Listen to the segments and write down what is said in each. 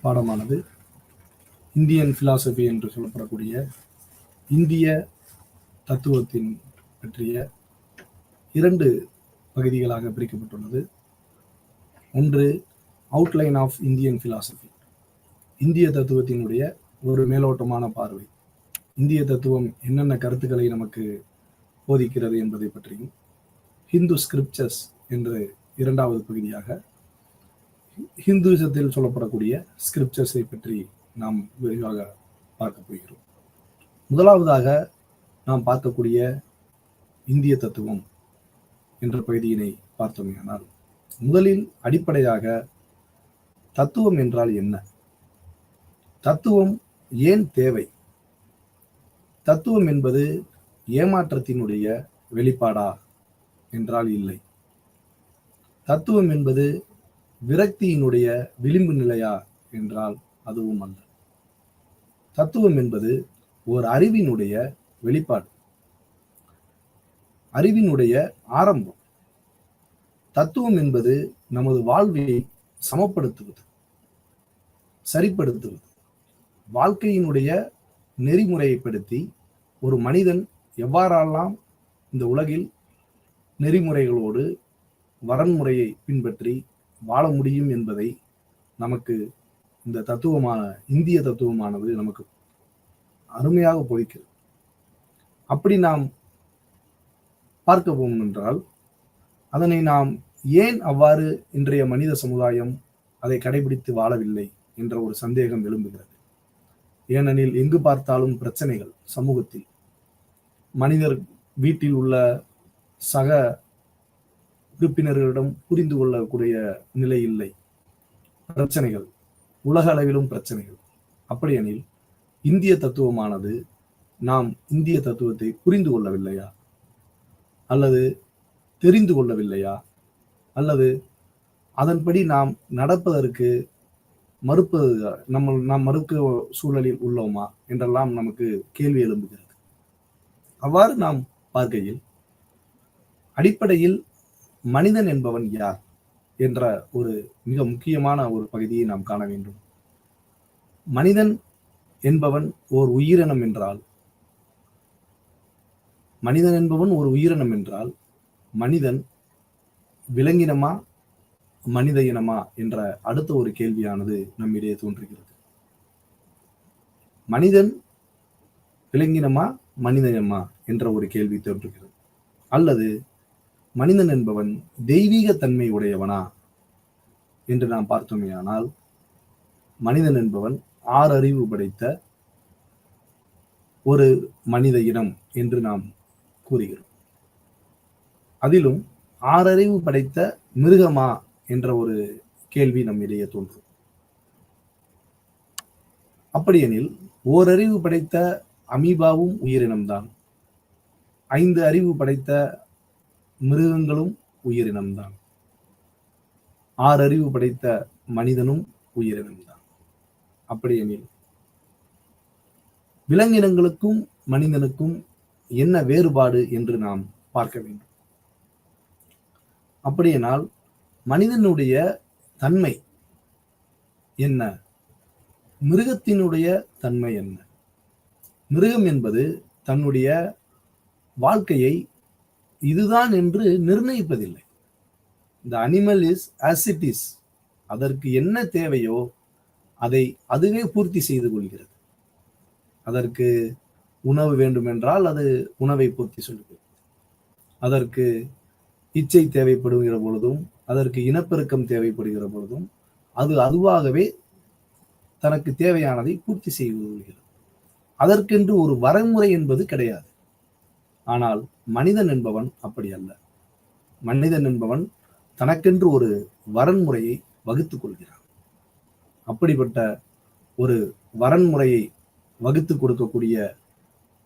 பாடமானது Indian philosophy என்று சொல்லப்படக்கூடிய இந்திய தத்துவத்தின் பற்றிய 2 பகுதிகளாக பிரிக்கப்பட்டுள்ளது. ஒன்று அவுட்லைன் ஆஃப் இந்தியன் பிலாசபி, இந்திய தத்துவத்தினுடைய ஒரு மேலோட்டமான பார்வை, இந்திய தத்துவம் என்னென்ன கருத்துக்களை நமக்கு போதிக்கிறது என்பதை பற்றியும், ஹிந்து ஸ்கிரிப்சர்ஸ் என்று 2வது பகுதியாக ஹிந்துசத்தில் சொல்லப்படக்கூடிய ஸ்கிரிப்சர்ஸை பற்றி நாம் விரிவாக பார்க்க போகிறோம். முதலாவதாக நாம் பார்க்கக்கூடிய இந்திய தத்துவம் என்ற பகுதியினை பார்த்தோமேயானால், முதலில் அடிப்படையாக தத்துவம் என்றால் என்ன, தத்துவம் ஏன் தேவை, தத்துவம் என்பது ஏமாற்றத்தினுடைய வெளிப்பாடா என்றால் இல்லை, தத்துவம் என்பது விரக்தியினுடைய விளிம்பு நிலையா என்றால் அதுவும் அல்ல. தத்துவம் என்பது ஒரு அறிவினுடைய வெளிப்பாடு, அறிவினுடைய ஆரம்பம். தத்துவம் என்பது நமது வாழ்வை சமப்படுத்துவது, சரிப்படுத்துவது, வாழ்க்கையினுடைய நெறிமுறையைப்படுத்தி ஒரு மனிதன் எவ்வாறெல்லாம் இந்த உலகில் நெறிமுறைகளோடு வரன்முறையை பின்பற்றி வாழ முடியும் என்பதை நமக்கு இந்த தத்துவமான இந்திய தத்துவமானது நமக்கு அருமையாக போதிக்கிறது. அப்படி நாம் பார்க்க போகும் என்றால், அதனை நாம் ஏன் அவ்வாறு இன்றைய மனித சமுதாயம் அதை கடைபிடித்து வாழவில்லை என்ற ஒரு சந்தேகம் எழும்புகிறது. ஏனெனில் எங்கு பார்த்தாலும் பிரச்சனைகள், சமூகத்தில் மனிதர் வீட்டில் உள்ள சக உறுப்பினர்களிடம் புரிந்து கொள்ளக்கூடிய நிலை இல்லை, பிரச்சனைகள், உலக அளவிலும் பிரச்சனைகள். அப்படியெனில் இந்திய தத்துவமானது நாம் இந்திய தத்துவத்தை புரிந்து கொள்ளவில்லையா, அல்லது தெரிந்து கொள்ளவில்லையா, அல்லது அதன்படி நாம் நடப்பதற்கு நாம் மறுக்க சூழலில் உள்ளோமா என்றெல்லாம் நமக்கு கேள்வி எழும்புகிறது. அவ்வாறு நாம் பார்க்கையில், அடிப்படையில் மனிதன் என்பவன் யார் என்ற ஒரு மிக முக்கியமான ஒரு பகுதியை நாம் காண வேண்டும். மனிதன் என்பவன் ஓர் உயிரினம் என்றால், மனிதன் என்பவன் ஒரு உயிரினம் என்றால், மனிதன் விலங்கினமா மனித இனமா என்ற அடுத்த ஒரு கேள்வியானது நம்மிடையே தோன்றுகிறது. மனிதன் விலங்கினமா மனித இனமா என்ற ஒரு கேள்வி தோன்றுகிறது. அல்லது மனிதன் என்பவன் தெய்வீக தன்மை உடையவனா என்று நாம் பார்த்தோமேயானால், மனிதன் என்பவன் 6 அறிவு படைத்த ஒரு மனித இனம் என்று நாம் கூறுகிறோம். அதிலும் 6 அறிவு படைத்த மிருகமா என்ற ஒரு கேள்வி நம்மிடையே தோன்றும். அப்படியெனில் ஓரறிவு படைத்த அமீபாவும் உயிரினம்தான், 5 அறிவு படைத்த மிருகங்களும் உயிரினம்தான், 6 அறிவு படைத்த மனிதனும் உயிரினம்தான். அப்படியெனில் விலங்கினங்களுக்கும் மனிதனுக்கும் என்ன வேறுபாடு என்று நாம் பார்க்க வேண்டும். அப்படியானால் மனிதனுடைய தன்மை என்ன, மிருகத்தினுடைய தன்மை என்ன? மிருகம் என்பது தன்னுடைய வாழ்க்கையை இதுதான் என்று நிர்ணயிப்பதில்லை. இந்த animal is as it is. அதற்கு என்ன தேவையோ அதை அதுவே பூர்த்தி செய்து கொள்கிறது. அதற்கு உணவு வேண்டுமென்றால் அது உணவை பூர்த்தி சொல்கிறது. அதற்கு இச்சை தேவைப்படுகிற பொழுதும், அதற்கு இனப்பெருக்கம் தேவைப்படுகிற பொழுதும் அது அதுவாகவே தனக்கு தேவையானதை பூர்த்தி செய்து கொள்கிறது. அதற்கென்று ஒரு வரன்முறை என்பது கிடையாது. ஆனால் மனிதன் என்பவன் அப்படி அல்ல. மனிதன் என்பவன் தனக்கென்று ஒரு வரன்முறையை வகுத்துக் கொள்கிறான். அப்படிப்பட்ட ஒரு வரன்முறையை வகுத்து கொடுக்கக்கூடிய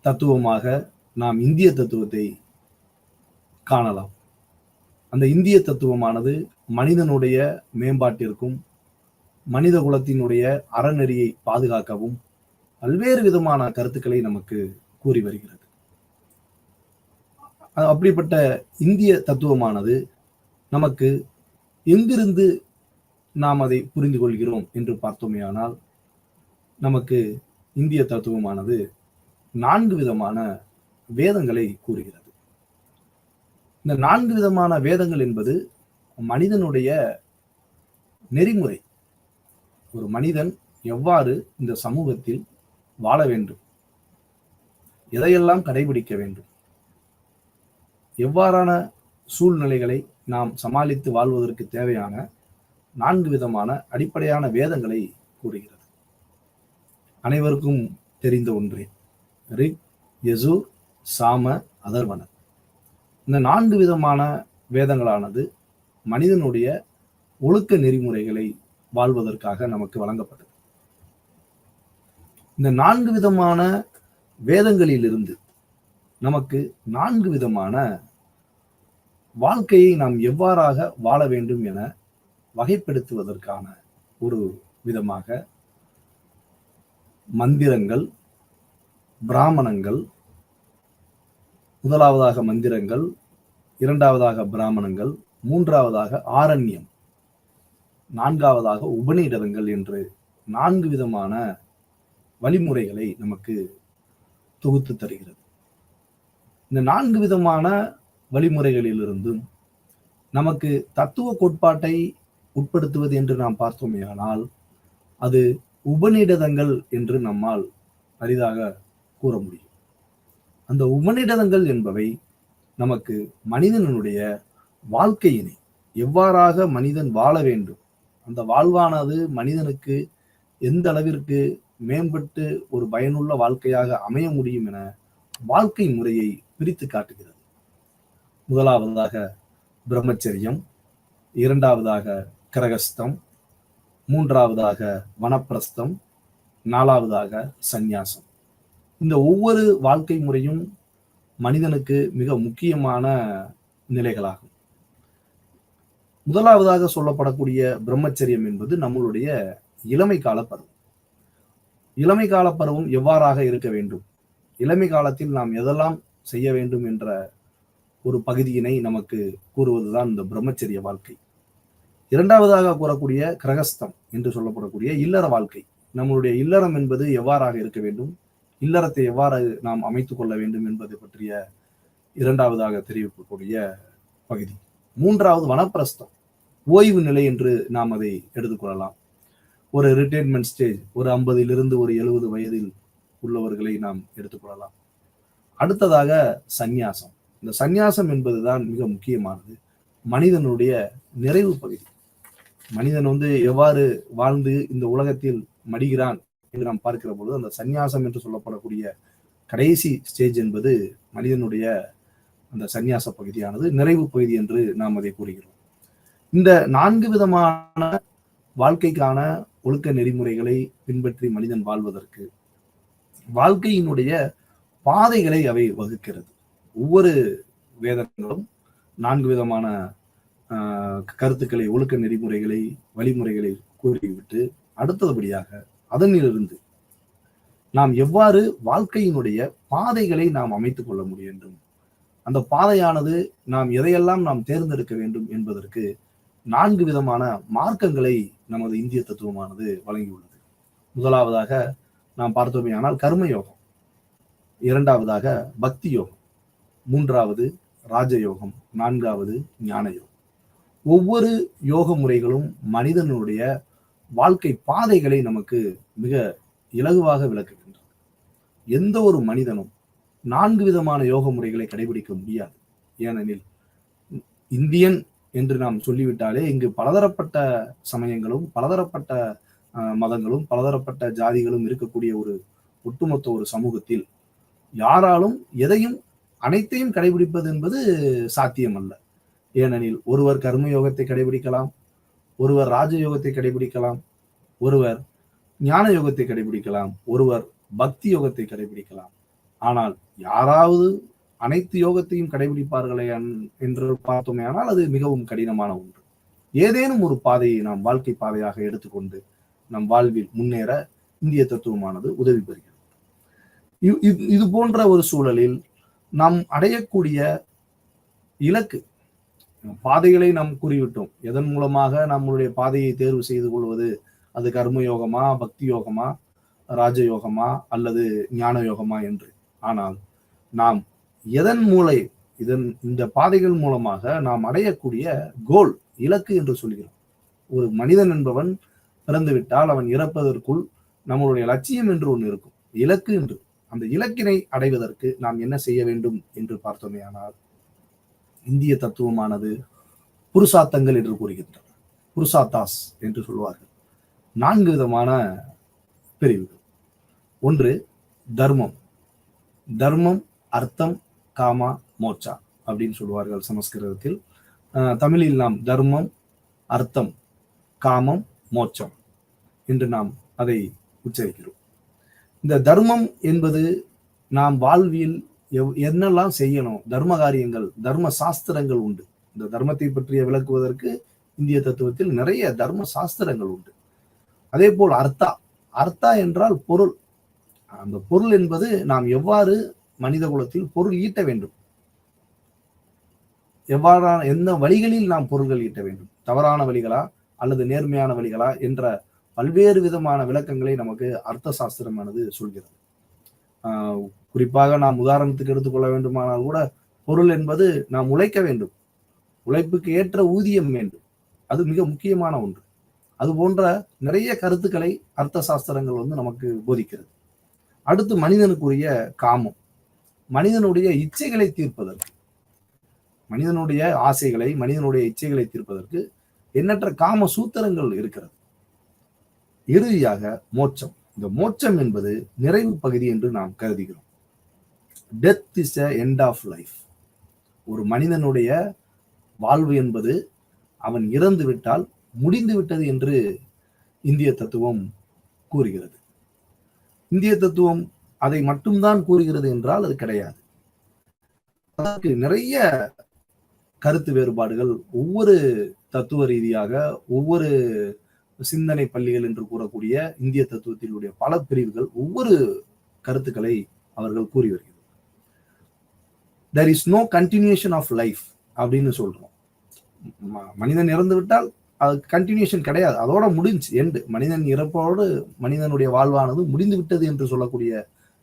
தத்துவமாக நாம் இந்திய தத்துவத்தை காணலாம். அந்த இந்திய தத்துவமானது மனிதனுடைய மேம்பாட்டிற்கும் மனித குலத்தினுடைய அறநெறியை பாதுகாக்கவும் பல்வேறு விதமான கருத்துக்களை நமக்கு கூறி வருகிறது. அப்படிப்பட்ட இந்திய தத்துவமானது நமக்கு எங்கிருந்து நாம் அதை புரிந்து கொள்கிறோம் என்று பார்த்தோமேயானால், நமக்கு இந்திய தத்துவமானது 4 விதமான வேதங்களை கூறுகிறது. இந்த 4 விதமான வேதங்கள் என்பது மனிதனுடைய நெறிமுறை. ஒரு மனிதன் எவ்வாறு இந்த சமூகத்தில் வாழ வேண்டும், எதையெல்லாம் கடைபிடிக்க வேண்டும், எவ்வாறான சூழ்நிலைகளை நாம் சமாளித்து வாழ்வதற்கு தேவையான 4 விதமான அடிப்படையான வேதங்களை கூறுகிறது. அனைவருக்கும் தெரிந்த ஒன்றே, ரிக், யஜூர், சாம, அதர்வன. இந்த 4 விதமான வேதங்களானது மனிதனுடைய ஒழுக்க நெறிமுறைகளை வாழ்வதற்காக நமக்கு வழங்கப்பட்டது. இந்த 4 விதமான வேதங்களிலிருந்து நமக்கு 4 விதமான வாழ்க்கையை நாம் எவ்வாறாக வாழ வேண்டும் என வகைப்படுத்துவதற்கான ஒரு விதமாக மந்திரங்கள், பிராமணங்கள், முதலாவதாக மந்திரங்கள், இரண்டாவதாக பிராமணங்கள், மூன்றாவதாக ஆரண்யம், நான்காவதாக உபநிடதங்கள் என்று 4 விதமான வழிமுறைகளை நமக்கு தொகுத்து தருகிறது. இந்த 4 விதமான வழிமுறைகளிலிருந்தும் நமக்கு தத்துவ கோட்பாட்டை உட்படுத்துவது என்று நாம் பார்த்தோமேயானால், அது உபநிடதங்கள் என்று நம்மால் அரிதாக கூற முடியும். அந்த உபநிடதங்கள் என்பவை நமக்கு மனிதனுடைய வாழ்க்கையினை எவ்வாறாக மனிதன் வாழ வேண்டும், அந்த வாழ்வானது மனிதனுக்கு எந்த அளவிற்கு மேம்பட்டு ஒரு பயனுள்ள வாழ்க்கையாக அமைய முடியும் என வாழ்க்கை முறையை பிரித்து காட்டுகிறது. முதலாவதாக பிரம்மச்சரியம், இரண்டாவதாக கிரகஸ்தம், மூன்றாவதாக வனப்பிரஸ்தம், நாலாவதாக சந்நியாசம். இந்த ஒவ்வொரு வாழ்க்கை முறையும் மனிதனுக்கு மிக முக்கியமான நிலைகளாகும். முதலாவதாக சொல்லப்படக்கூடிய பிரம்மச்சரியம் என்பது நம்மளுடைய இளமை கால பருவம். இளமை கால பருவம் எவ்வாறாக இருக்க வேண்டும், இளமை காலத்தில் நாம் எதெல்லாம் செய்ய வேண்டும் என்ற ஒரு பகுதியினை நமக்கு கூறுவதுதான் இந்த பிரம்மச்சரிய வாழ்க்கை. இரண்டாவதாக கூறக்கூடிய கிரகஸ்தம் என்று சொல்லப்படக்கூடிய இல்லற வாழ்க்கை. நம்மளுடைய இல்லறம் என்பது எவ்வாறாக இருக்க வேண்டும், இல்லறத்தை எவ்வாறு நாம் அமைத்துக் கொள்ள வேண்டும் என்பது பற்றிய இரண்டாவதாக தெரிவிக்கக்கூடிய பகுதி. மூன்றாவது வனப்பிரஸ்தம், ஓய்வு நிலை என்று நாம் அதை எடுத்துக்கொள்ளலாம். ஒரு ரிட்டைர்மெண்ட் ஸ்டேஜ், ஒரு 50 ஒரு 70 வயதில் உள்ளவர்களை நாம் எடுத்துக்கொள்ளலாம். அடுத்ததாக சந்நியாசம். இந்த சந்நியாசம் என்பதுதான் மிக முக்கியமானது, மனிதனுடைய நிறைவு பகுதி. மனிதன் எவ்வாறு வாழ்ந்து இந்த உலகத்தில் மடிகிறான் என்று நாம் பார்க்கிற பொழுது, அந்த சந்நியாசம் என்று சொல்லப்படக்கூடிய கடைசி ஸ்டேஜ் என்பது மனிதனுடைய அந்த சந்நியாச பகுதியானது நிறைவு பகுதி என்று நாம் அதை கூறுகிறோம். இந்த 4 விதமான வாழ்க்கைக்கான ஒழுக்க நெறிமுறைகளை பின்பற்றி மனிதன் வாழ்வதற்கு வாழ்க்கையினுடைய பாதைகளை அவை வகுக்கிறது. ஒவ்வொரு வேதங்களும் 4 விதமான கருத்துக்களை, ஒழுக்க நெறிமுறைகளை, வழிமுறைகளை கூறிவிட்டு அடுத்தபடியாக அதனிலிருந்து நாம் எவ்வாறு வாழ்க்கையினுடைய பாதைகளை நாம் அமைத்துக் கொள்ள முடியும், அந்த பாதையானது நாம் எதையெல்லாம் நாம் தேர்ந்தெடுக்க வேண்டும் என்பதற்கு 4 விதமான மார்க்கங்களை நமது இந்திய தத்துவமானது வழங்கியுள்ளது. முதலாவதாக நாம் பார்த்தோமேயானால் கர்மயோகம், இரண்டாவதாக பக்தி யோகம், மூன்றாவது ராஜயோகம், நான்காவது ஞான யோகம். ஒவ்வொரு யோக முறைகளும் மனிதனுடைய வாழ்க்கை பாதைகளை நமக்கு மிக இலகுவாக விளக்குகின்றன. எந்த ஒரு மனிதனும் 4 விதமான யோக முறைகளை கடைபிடிக்க முடியாது. ஏனெனில் இந்தியன் என்று நாம் சொல்லிவிட்டாலே இங்கு பலதரப்பட்ட சமயங்களும் பலதரப்பட்ட மதங்களும் பலதரப்பட்ட ஜாதிகளும் இருக்கக்கூடிய ஒரு ஒட்டுமொத்த ஒரு சமூகத்தில் யாராலும் எதையும் அனைத்தையும் கடைபிடிப்பது என்பது சாத்தியம் அல்ல. ஏனெனில் ஒருவர் கர்மயோகத்தை கடைபிடிக்கலாம், ஒருவர் ராஜயோகத்தை கடைபிடிக்கலாம், ஒருவர் ஞான யோகத்தை கடைபிடிக்கலாம், ஒருவர் பக்தி யோகத்தை கடைபிடிக்கலாம். ஆனால் யாராவது அனைத்து யோகத்தையும் கடைபிடிப்பார்களே என்று பார்த்தோமே ஆனால் அது மிகவும் கடினமான ஒன்று. ஏதேனும் ஒரு பாதையை நாம் வாழ்க்கை பாதையாக எடுத்துக்கொண்டு நம் வாழ்வில் முன்னேற இந்திய தத்துவமானது உதவி பெறுகிறது. இது போன்ற ஒரு சூழலில் நாம் அடையக்கூடிய இலக்கு பாதைகளை நாம் கூறிவிட்டோம். எதன் மூலமாக நம்மளுடைய பாதையை தேர்வு செய்து கொள்வது, அது கர்ம யோகமா, பக்தி யோகமா, ராஜயோகமா அல்லது ஞான யோகமா என்று. ஆனால் நாம் எதன் மூலை இந்த பாதைகள் மூலமாக நாம் அடையக்கூடிய கோல், இலக்கு என்று சொல்கிறோம். ஒரு மனிதன் என்பவன் பிறந்துவிட்டால் அவன் இறப்பதற்குள் நம்மளுடைய லட்சியம் என்று ஒன்று இருக்கும், இலக்கு என்று. அந்த இலக்கினை அடைவதற்கு நாம் என்ன செய்ய வேண்டும் என்று பார்த்தோமே ஆனால், இந்திய தத்துவமானது புருஷார்த்தங்கள் என்று கூறுகின்றன. புருஷார்த்தாஸ் என்று சொல்வார்கள். 4 விதமான பிரிவுகள். ஒன்று தர்மம். தர்மம், அர்த்தம், காமா, மோட்சா அப்படின்னு சொல்வார்கள் சமஸ்கிருதத்தில். தமிழில் நாம் தர்மம், அர்த்தம், காமம், மோட்சம் என்று நாம் அதை உச்சரிக்கிறோம். இந்த தர்மம் என்பது நாம் வாழ்வியல் என்னெல்லாம் செய்யணும், தர்ம காரியங்கள், தர்ம சாஸ்திரங்கள் உண்டு. இந்த தர்மத்தை பற்றிய விளக்குவதற்கு இந்திய தத்துவத்தில் நிறைய தர்ம சாஸ்திரங்கள் உண்டு. அதே போல் அர்த்தா. அர்த்தா என்றால் பொருள். அந்த பொருள் என்பது நாம் எவ்வாறு மனித குலத்தில் பொருள் ஈட்ட வேண்டும், எவ்வாறான எந்த வழிகளில் நாம் பொருள்கள் ஈட்ட வேண்டும், தவறான வழிகளா அல்லது நேர்மையான வழிகளா என்ற பல்வேறு விதமான விளக்கங்களை நமக்கு அர்த்த சாஸ்திரமானது சொல்கிறது. குறிப்பாக நாம் உதாரணத்துக்கு எடுத்துக்கொள்ள வேண்டுமானால் கூட, பொருள் என்பது நாம் உழைக்க வேண்டும், உழைப்புக்கு ஏற்ற ஊதியம் வேண்டும், அது மிக முக்கியமான ஒன்று. அது போன்ற நிறைய கருத்துக்களை அர்த்த சாஸ்திரங்கள் நமக்கு போதிக்கிறது. அடுத்து மனிதனுக்குரிய காமம். மனிதனுடைய இச்சைகளை தீர்ப்பதற்கு, மனிதனுடைய ஆசைகளை, மனிதனுடைய இச்சைகளை தீர்ப்பதற்கு எண்ணற்ற காம சூத்திரங்கள் இருக்கிறது. இறுதியாக மோட்சம். இந்த மோட்சம் என்பது நிறைவு பகுதி என்று நாம் கருதுகிறோம். Death is a end of life. ஒரு மனிதனுடைய வாழ்வு என்பது அவன் இறந்து விட்டால் முடிந்து விட்டது என்று இந்திய தத்துவம் கூறுகிறது. இந்திய தத்துவம் அதை மட்டும்தான் கூறுகிறது என்றால் அது கிடையாது. அதற்கு நிறைய கருத்து வேறுபாடுகள் ஒவ்வொரு தத்துவ ரீதியாக, ஒவ்வொரு சிந்தனை பள்ளிகள் என்று கூறக்கூடிய இந்திய தத்துவத்தினுடைய பல பிரிவுகள் ஒவ்வொரு கருத்துக்களை அவர்கள் கூறி வருகிறது. there is no continuation of life அப்படின்னு சொல்றோம். மனிதன் இறந்து விட்டால் அது கண்டினியூஷன் கிடையாது, அதோட முடிஞ்சு, எண்டு. மனிதன் இறப்போடு மனிதனுடைய வாழ்வானது முடிந்து விட்டது என்று சொல்லக்கூடிய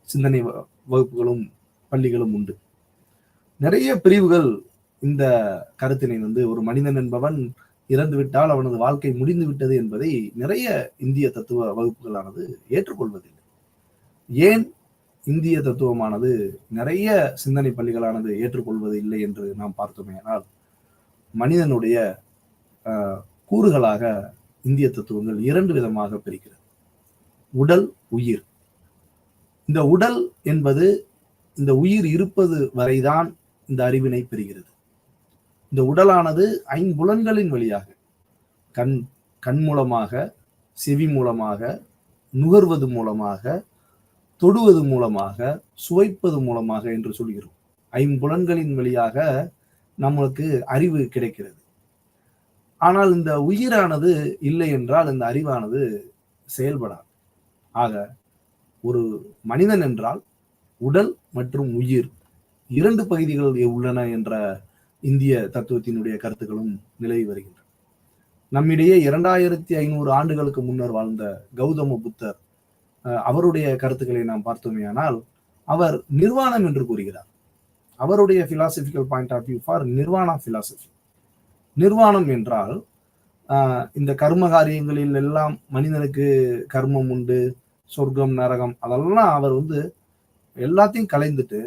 சிந்தனை வகுப்புகளும் பள்ளிகளும் உண்டு. நிறைய பிரிவுகள் இந்த கருத்தினை ஒரு மனிதன் என்பவன் இறந்து விட்டால் அவனது வாழ்க்கை முடிந்து விட்டது என்பதை நிறைய இந்திய தத்துவ வகுப்புகளானது ஏற்றுக்கொள்வதில்லை. ஏன் இந்திய தத்துவமானது நிறைய சிந்தனை பள்ளிகளானது ஏற்றுக்கொள்வது இல்லை என்று நாம் பார்த்தோமே ஆனால், மனிதனுடைய கூறுகளாக இந்திய தத்துவங்கள் 2 விதமாக பிரிக்கிறது. உடல், உயிர். இந்த உடல் என்பது இந்த உயிர் இருப்பது வரைதான் இந்த அறிவினை பெறுகிறது. இந்த உடலானது 5 புலன்களின் வழியாக, கண் மூலமாக, செவி மூலமாக, நுகர்வது மூலமாக, தொடுவது மூலமாக, சுவைப்பது மூலமாக என்று சொல்கிறோம். 5 புலன்களின் வழியாக நம்மளுக்கு அறிவு கிடைக்கிறது. ஆனால் இந்த உயிரானது இல்லை என்றால் இந்த அறிவானது செயல்படாது. ஆக ஒரு மனிதன் என்றால் உடல் மற்றும் உயிர் 2 பகுதிகள் உள்ளன என்ற இந்திய தத்துவத்தினுடைய கருத்துக்களும் நிலவி வருகின்றன. நம்மிடையே 2500 ஆண்டுகளுக்கு முன்னர் வாழ்ந்த கௌதம புத்தர், அவருடைய கருத்துக்களை நாம் பார்த்தோமேயானால், அவர் நிர்வாணம் என்று கூறுகிறார். அவருடைய philosophical point of view for nirvana philosophy. நிர்வாணம் என்றால் இந்த கர்ம காரியங்களில் எல்லாம் மனிதனுக்கு கர்மம் உண்டு, சொர்க்கம், நரகம், அதெல்லாம் அவர் எல்லாத்தையும் கலைந்துட்டு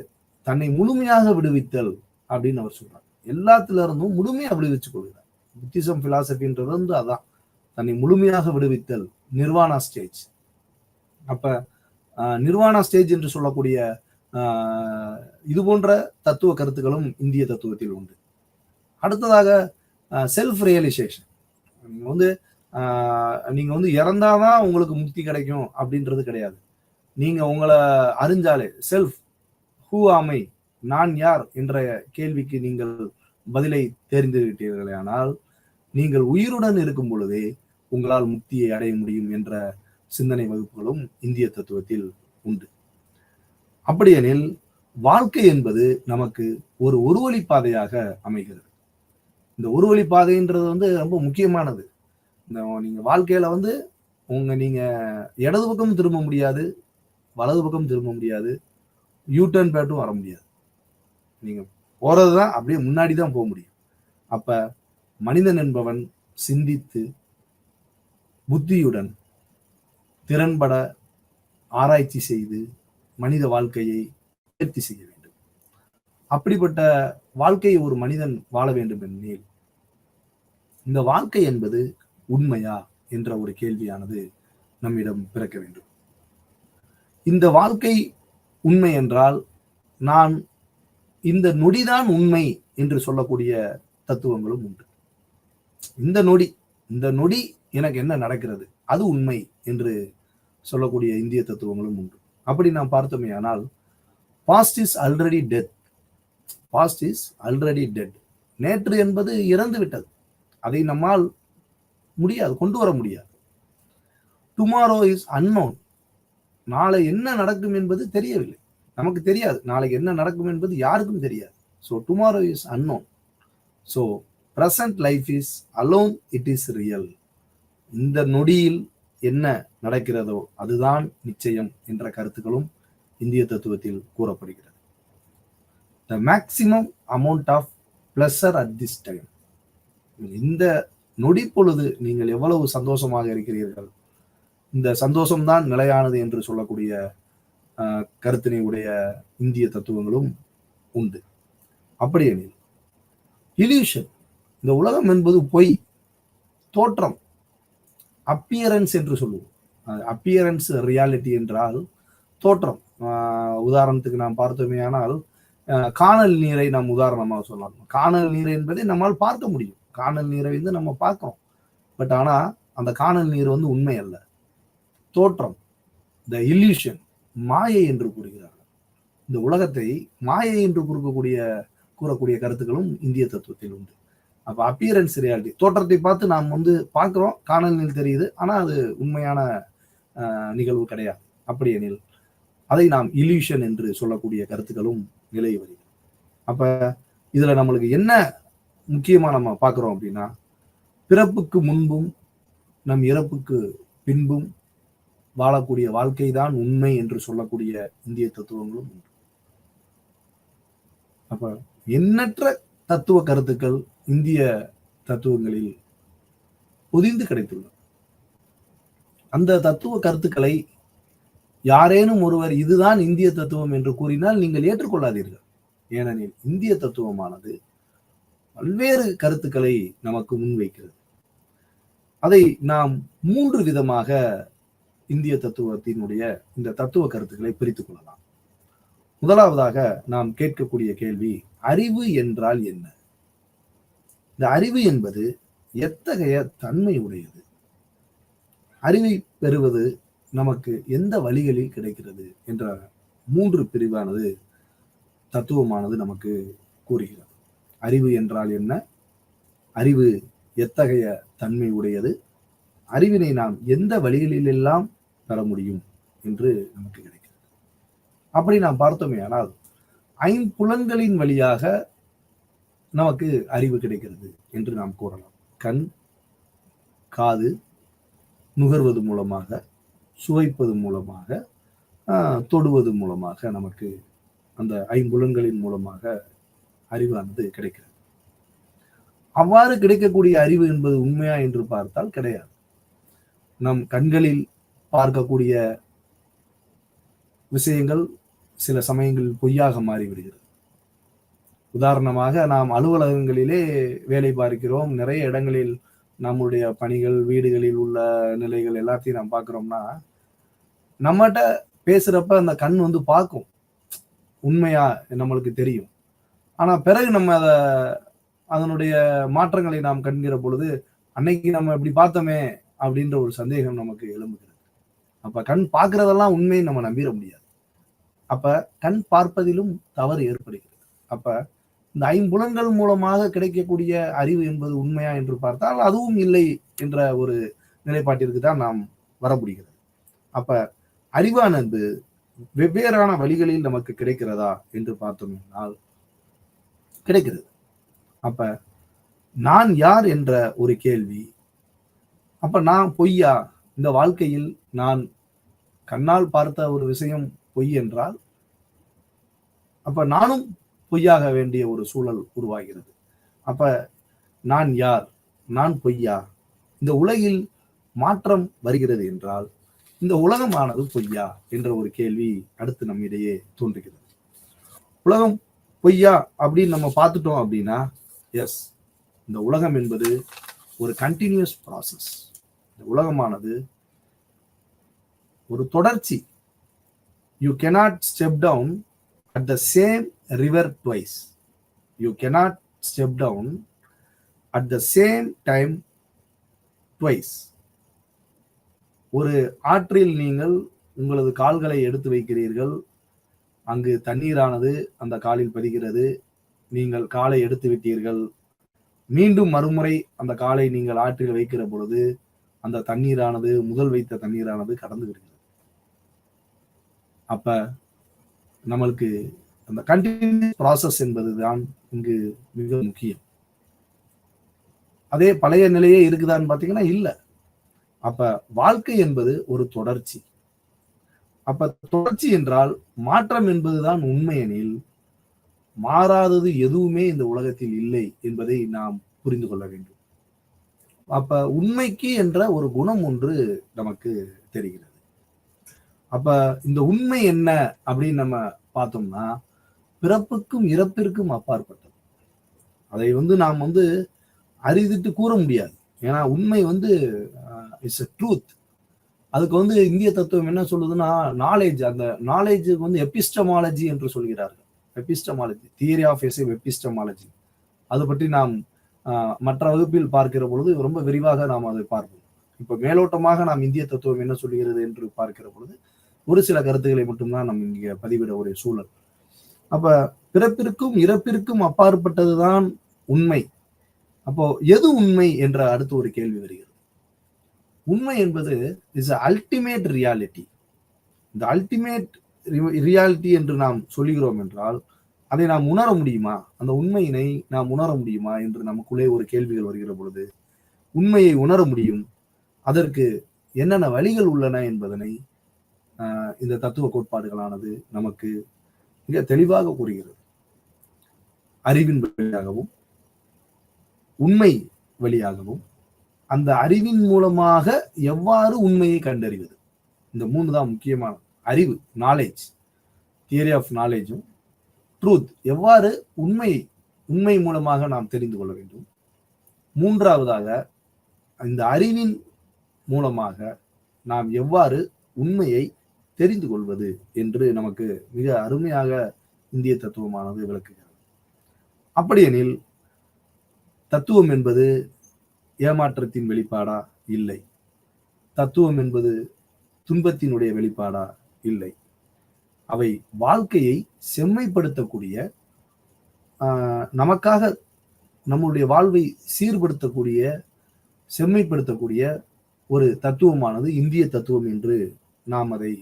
தன்னை முழுமையாக விடுவித்தல் அப்படின்னு அவர் சொல்றார். எல்லாத்துல இருந்தும் முழுமையாக விடுவிச்சுக் கொள்கிறார். புத்திசம் பிலாசபின்றது அதான், தன்னை முழுமையாக விடுவித்தல், நிர்வாணா ஸ்டேஜ். அப்ப நிர்வாணா ஸ்டேஜ் என்று சொல்லக்கூடிய இது போன்ற தத்துவ கருத்துக்களும் இந்திய தத்துவத்தில் உண்டு. அடுத்ததாக செல்ஃப் ரியலைசேஷன். நீங்க இறந்தாதான் உங்களுக்கு முக்தி கிடைக்கும் அப்படின்றது கிடையாது. நீங்க உங்களை அறிஞ்சாலே, செல்ஃப், ஹூ ஆமை, நான் யார் என்ற கேள்விக்கு நீங்கள் பதிலை தெரிந்து விட்டீர்களே ஆனால், நீங்கள் உயிருடன் இருக்கும் பொழுதே உங்களால் முக்தியை அடைய முடியும் என்ற சிந்தனை வகுப்புகளும் இந்திய தத்துவத்தில் உண்டு. அப்படியெனில் வாழ்க்கை என்பது நமக்கு ஒரு வழி பாதையாக அமைகிறது. இந்த ஒரு வழி பாதைன்றது வந்து ரொம்ப முக்கியமானது. இந்த நீங்க வாழ்க்கையில வந்து நீங்க இடது பக்கம் திரும்ப முடியாது, வலது பக்கம் திரும்ப முடியாது, யூ டர்ன் பேட்டும் வர முடியாது. நீங்க போறதுதான் அப்படியே முன்னாடி தான் போக முடியும். அப்ப மனிதன் என்பவன் சிந்தித்து புத்தியுடன் திறன்பட ஆராய்ச்சி செய்து மனித வாழ்க்கையை உயர்த்தி செய்ய வேண்டும். அப்படிப்பட்ட வாழ்க்கையை ஒரு மனிதன் வாழ வேண்டும் எனில் இந்த வாழ்க்கை என்பது உண்மையா என்ற ஒரு கேள்வியானது நம்மிடம் பிறக்க வேண்டும். இந்த வாழ்க்கை உண்மை என்றால் நான் இந்த நொடிதான் உண்மை என்று சொல்லக்கூடிய தத்துவங்களும் உண்டு. இந்த நொடி எனக்கு என்ன நடக்கிறது அது உண்மை என்று சொல்லக்கூடிய இந்திய தத்துவங்களும் உண்டு. அப்படி நாம் பார்த்தோமே ஆனால் past is already death. Past is already dead. நேற்று என்பது இறந்து விட்டது, அதை நம்மால் முடியாது, கொண்டு வர முடியாது. Tomorrow is unknown. நாளை என்ன நடக்கும் என்பது தெரியவில்லை, நமக்கு தெரியாது. நாளைக்கு என்ன நடக்கும் என்பது யாருக்கும் தெரியாது. So tomorrow is unknown. So present life is alone, it is real. இந்த நொடியில் என்ன நடக்கிறதோ அதுதான் நிச்சயம் என்ற கருத்துக்களும் இந்திய தத்துவத்தில் கூறப்படுகிறது. The maximum amount of pleasure at this time. இந்த நொடி பொழுது நீங்கள் எவ்வளவு சந்தோஷமாக இருக்கிறீர்கள், இந்த சந்தோஷம்தான் நிலையானது என்று சொல்லக்கூடிய கருத்தினை உடைய இந்திய தத்துவங்களும் உண்டு. அப்படியெனில் இல்யூஷன், இந்த உலகம் என்பது பொய், தோற்றம், அப்பியரன்ஸ் என்று சொல்லுவோம். அப்பியரன்ஸ் ரியாலிட்டி என்றால் தோற்றம். உதாரணத்துக்கு நாம் பார்த்தோமே ஆனால் காணல் நீரை நாம் உதாரணமாக சொல்லலாம். காணல் நீர் என்பதை நம்மால் பார்க்க முடியும், காணல் நீரை வந்து நம்ம பார்க்கிறோம். பட் ஆனா அந்த காணல் நீர் வந்து உண்மை அல்ல, தோற்றம், த இல்யூஷன், மாயை என்று கூறுகிறார்கள். இந்த உலகத்தை மாயை என்று கூறக்கூடிய கருத்துக்களும் இந்திய தத்துவத்தில் உண்டு. அப்ப அப்பியரன்ஸ் ரியாலிட்டி, தோற்றத்தை பார்த்து நாம் வந்து பார்க்கிறோம், காணல் நீர் தெரியுது, ஆனா அது உண்மையான நிகழ்வு கிடையாது. அப்படி எனில் அதை நாம் இல்யூஷன் என்று சொல்லக்கூடிய கருத்துக்களும் நிலை வருகிறது. அப்ப இதுல நம்மளுக்கு என்ன முக்கியமா நம்ம பார்க்கிறோம் அப்படின்னா, பிறப்புக்கு முன்பும் நம் இறப்புக்கு பின்பும் வாழக்கூடிய வாழ்க்கை தான் உண்மை என்று சொல்லக்கூடிய இந்திய தத்துவங்களும் உண்டு. அப்ப எண்ணற்ற தத்துவ கருத்துக்கள் இந்திய தத்துவங்களில் பொதிந்து கிடைத்துள்ளன. அந்த தத்துவ கருத்துக்களை யாரேனும் ஒருவர் இதுதான் இந்திய தத்துவம் என்று கூறினால் நீங்கள் ஏற்றுக்கொள்ளாதீர்கள். ஏனெனில் இந்திய தத்துவமானது பல்வேறு கருத்துக்களை நமக்கு முன்வைக்கிறது. அதை நாம் 3 விதமாக இந்திய தத்துவத்தினுடைய இந்த தத்துவ கருத்துக்களை பிரித்துக் கொள்ளலாம். முதலாவதாக நாம் கேட்கக்கூடிய கேள்வி, அறிவு என்றால் என்ன? இந்த அறிவு என்பது எத்தகைய தன்மை உடையது? அறிவை பெறுவது நமக்கு எந்த வழிகளில் கிடைக்கிறது என்ற 3 பிரிவானது தத்துவமானது நமக்கு கூறுகிறது. அறிவு என்றால் என்ன, அறிவு எத்தகைய தன்மை உடையது, அறிவினை நாம் எந்த வழிகளிலெல்லாம் பெற முடியும் என்று நமக்கு கிடைக்கிறது. அப்படி நாம் பார்த்தோமே ஆனால் 5 புலன்களின் வழியாக நமக்கு அறிவு கிடைக்கிறது என்று நாம் கூறலாம். கண், காது, நுகர்வது மூலமாக, சுவைப்பது மூலமாக, தொடுவது மூலமாக நமக்கு அந்த 5 புலன்களின் மூலமாக அறிவானது கிடைக்கிறது. அவ்வாறு கிடைக்கக்கூடிய அறிவு என்பது உண்மையா என்று பார்த்தால் கிடையாது. நம் கண்களில் பார்க்கக்கூடிய விஷயங்கள் சில சமயங்களில் பொய்யாக மாறிவிடுகிறது. உதாரணமாக நாம் அலுவலகங்களிலே வேலை பார்க்கிறோம், நிறைய இடங்களில் நம்முடைய பணிகள், வீடுகளில் உள்ள நிலைகள் எல்லாத்தையும் நாம் பார்க்கிறோம்னா, நம்மகிட்ட பேசுறப்ப அந்த கண் வந்து பார்க்கும், உண்மையா நம்மளுக்கு தெரியும். ஆனா பிறகு நம்ம அதனுடைய மாற்றங்களை நாம் கண்கிற பொழுது, அன்னைக்கு நம்ம இப்படி பார்த்தோமே அப்படின்ற ஒரு சந்தேகம் நமக்கு எழும்புகிறது. அப்ப கண் பார்க்கிறதெல்லாம் உண்மையை நம்ம நம்பிட முடியாது. அப்ப கண் பார்ப்பதிலும் தவறு ஏற்படுகிறது. அப்ப இந்த 5 புலன்கள் மூலமாக கிடைக்கக்கூடிய அறிவு என்பது உண்மையா என்று பார்த்தால் அதுவும் இல்லை என்ற ஒரு நிலைப்பாட்டிற்கு தான் நாம் வர முடிகிறது. அப்ப அறிவானது வெவ்வேறான வழிகளில் நமக்கு கிடைக்கிறதா என்று பார்த்தோம்னால் கிடைக்கிறது. அப்ப நான் யார் என்ற ஒரு கேள்வி. அப்ப நான் பொய்யா? இந்த வாழ்க்கையில் நான் கண்ணால் பார்த்த ஒரு விஷயம் பொய் என்றால் அப்ப நானும் பொய்யாக வேண்டிய ஒரு சூழல் உருவாகிறது. அப்ப நான் யார்? நான் பொய்யா? இந்த உலகில் மாற்றம் வருகிறது என்றால் இந்த உலகமானது பொய்யா என்ற ஒரு கேள்வி அடுத்து நம்மிடையே தோன்றுகிறது. உலகம் பொய்யா அப்படின்னு நம்ம பார்த்துட்டோம் அப்படின்னா, எஸ், இந்த உலகம் என்பது ஒரு கண்டினியூஸ் ப்ராசஸ். இந்த உலகமானது ஒரு தொடர்ச்சி. You cannot step down at the same river twice. You cannot step down at the same time twice. ஒரு ஆற்றில் நீங்கள் உங்களது கால்களை எடுத்து வைக்கிறீர்கள். அங்கு தண்ணீரானது அந்த காலில் பதிகிறது. நீங்கள் காலை எடுத்து விட்டீர்கள். மீண்டும் மறுமுறை அந்த காலை நீங்கள் ஆற்றில் வைக்கிற பொழுது அந்த தண்ணீரானது, முதல் வைத்த தண்ணீரானது கடந்து விடுகிறது. அப்ப நம்மளுக்கு அந்த கண்டினியூஸ் ப்ராசஸ் என்பதுதான் இங்கு மிக முக்கியம். அதே பழைய நிலையே இருக்குதான்னு பாத்தீங்கன்னா இல்ல. அப்ப வாழ்க்கை என்பது ஒரு தொடர்ச்சி. அப்ப தொடர்ச்சி என்றால் மாற்றம் என்பதுதான் உண்மை எனில், மாறாதது எதுவுமே இந்த உலகத்தில் இல்லை என்பதை நாம் புரிந்து கொள்ள வேண்டும். அப்ப உண்மைக்கு என்ற ஒரு குணம் ஒன்று நமக்கு தெரிகிறது. அப்ப இந்த உண்மை என்ன அப்படின்னு நம்ம பார்த்தோம்னா, பிறப்புக்கும் இறப்பிற்கும் அப்பாற்பட்டது. அதை நாம் அறிந்துட்டு கூற முடியாது. ஏன்னா உண்மை இட்ஸ் a ட்ரூத். அதுக்கு இந்திய தத்துவம் என்ன சொல்லுதுன்னா, நாலேஜ், அந்த நாலேஜுக்கு எபிஸ்டமாலஜி என்று சொல்கிறார்கள். Epistemology, theory of epistemology. அது பற்றி நாம் மற்ற வகுப்பில் பார்க்கிற பொழுது ரொம்ப விரிவாக நாம் அதை பார்ப்போம். இப்ப மேலோட்டமாக நாம் இந்திய தத்துவம் என்ன சொல்கிறது என்று பார்க்கிற பொழுது ஒரு சில கருத்துக்களை மட்டும்தான் நம்ம இங்க பதிவிட ஒரு சூழல். அப்ப பிறப்பிற்கும் இறப்பிற்கும் அப்பாற்பட்டதுதான் உண்மை. அப்போ எது உண்மை என்ற அடுத்து ஒரு கேள்வி வருகிறது. உண்மை என்பது இஸ் அல்டிமேட் ரியாலிட்டி. இந்த அல்டிமேட் ரியாலிட்டி என்று நாம் சொல்லுகிறோம் என்றால் அதை நாம் உணர முடியுமா? அந்த உண்மையினை நாம் உணர முடியுமா என்று நமக்குள்ளே ஒரு கேள்விகள் வருகிற பொழுது, உண்மையை உணர முடியும். அதற்கு என்னென்ன வழிகள் உள்ளன என்பதனை இந்த தத்துவ கோட்பாடுகளானது நமக்கு மிக தெளிவாக கூறுகிறது. அறிவின் வழியாகவும் உண்மை வழியாகவும், அந்த அறிவின் மூலமாக எவ்வாறு உண்மையை கண்டறிவது, இந்த 3 தான் முக்கியமான. அறிவு, நாலேஜ், தியரி ஆஃப் நாலேஜும் ட்ரூத், எவ்வாறு உண்மை மூலமாக நாம் தெரிந்து கொள்ள வேண்டும். 3ஆவதாக இந்த அறிவின் மூலமாக நாம் எவ்வாறு உண்மையை தெரிந்து கொள்வது என்று நமக்கு மிக அருமையாக இந்திய தத்துவமானது விளக்குகிறது. அப்படியெனில் தத்துவம் என்பது ஏமாற்றத்தின் வெளிப்பாடா? இல்லை. தத்துவம் என்பது துன்பத்தினுடைய வெளிப்பாடா? இல்லை. அவை வாழ்க்கையை செம்மைப்படுத்தக்கூடிய, நமக்காக நம்முடைய வாழ்வை சீர்படுத்தக்கூடிய, செம்மைப்படுத்தக்கூடிய ஒரு தத்துவமானது இந்திய தத்துவம் என்று நாம் அதை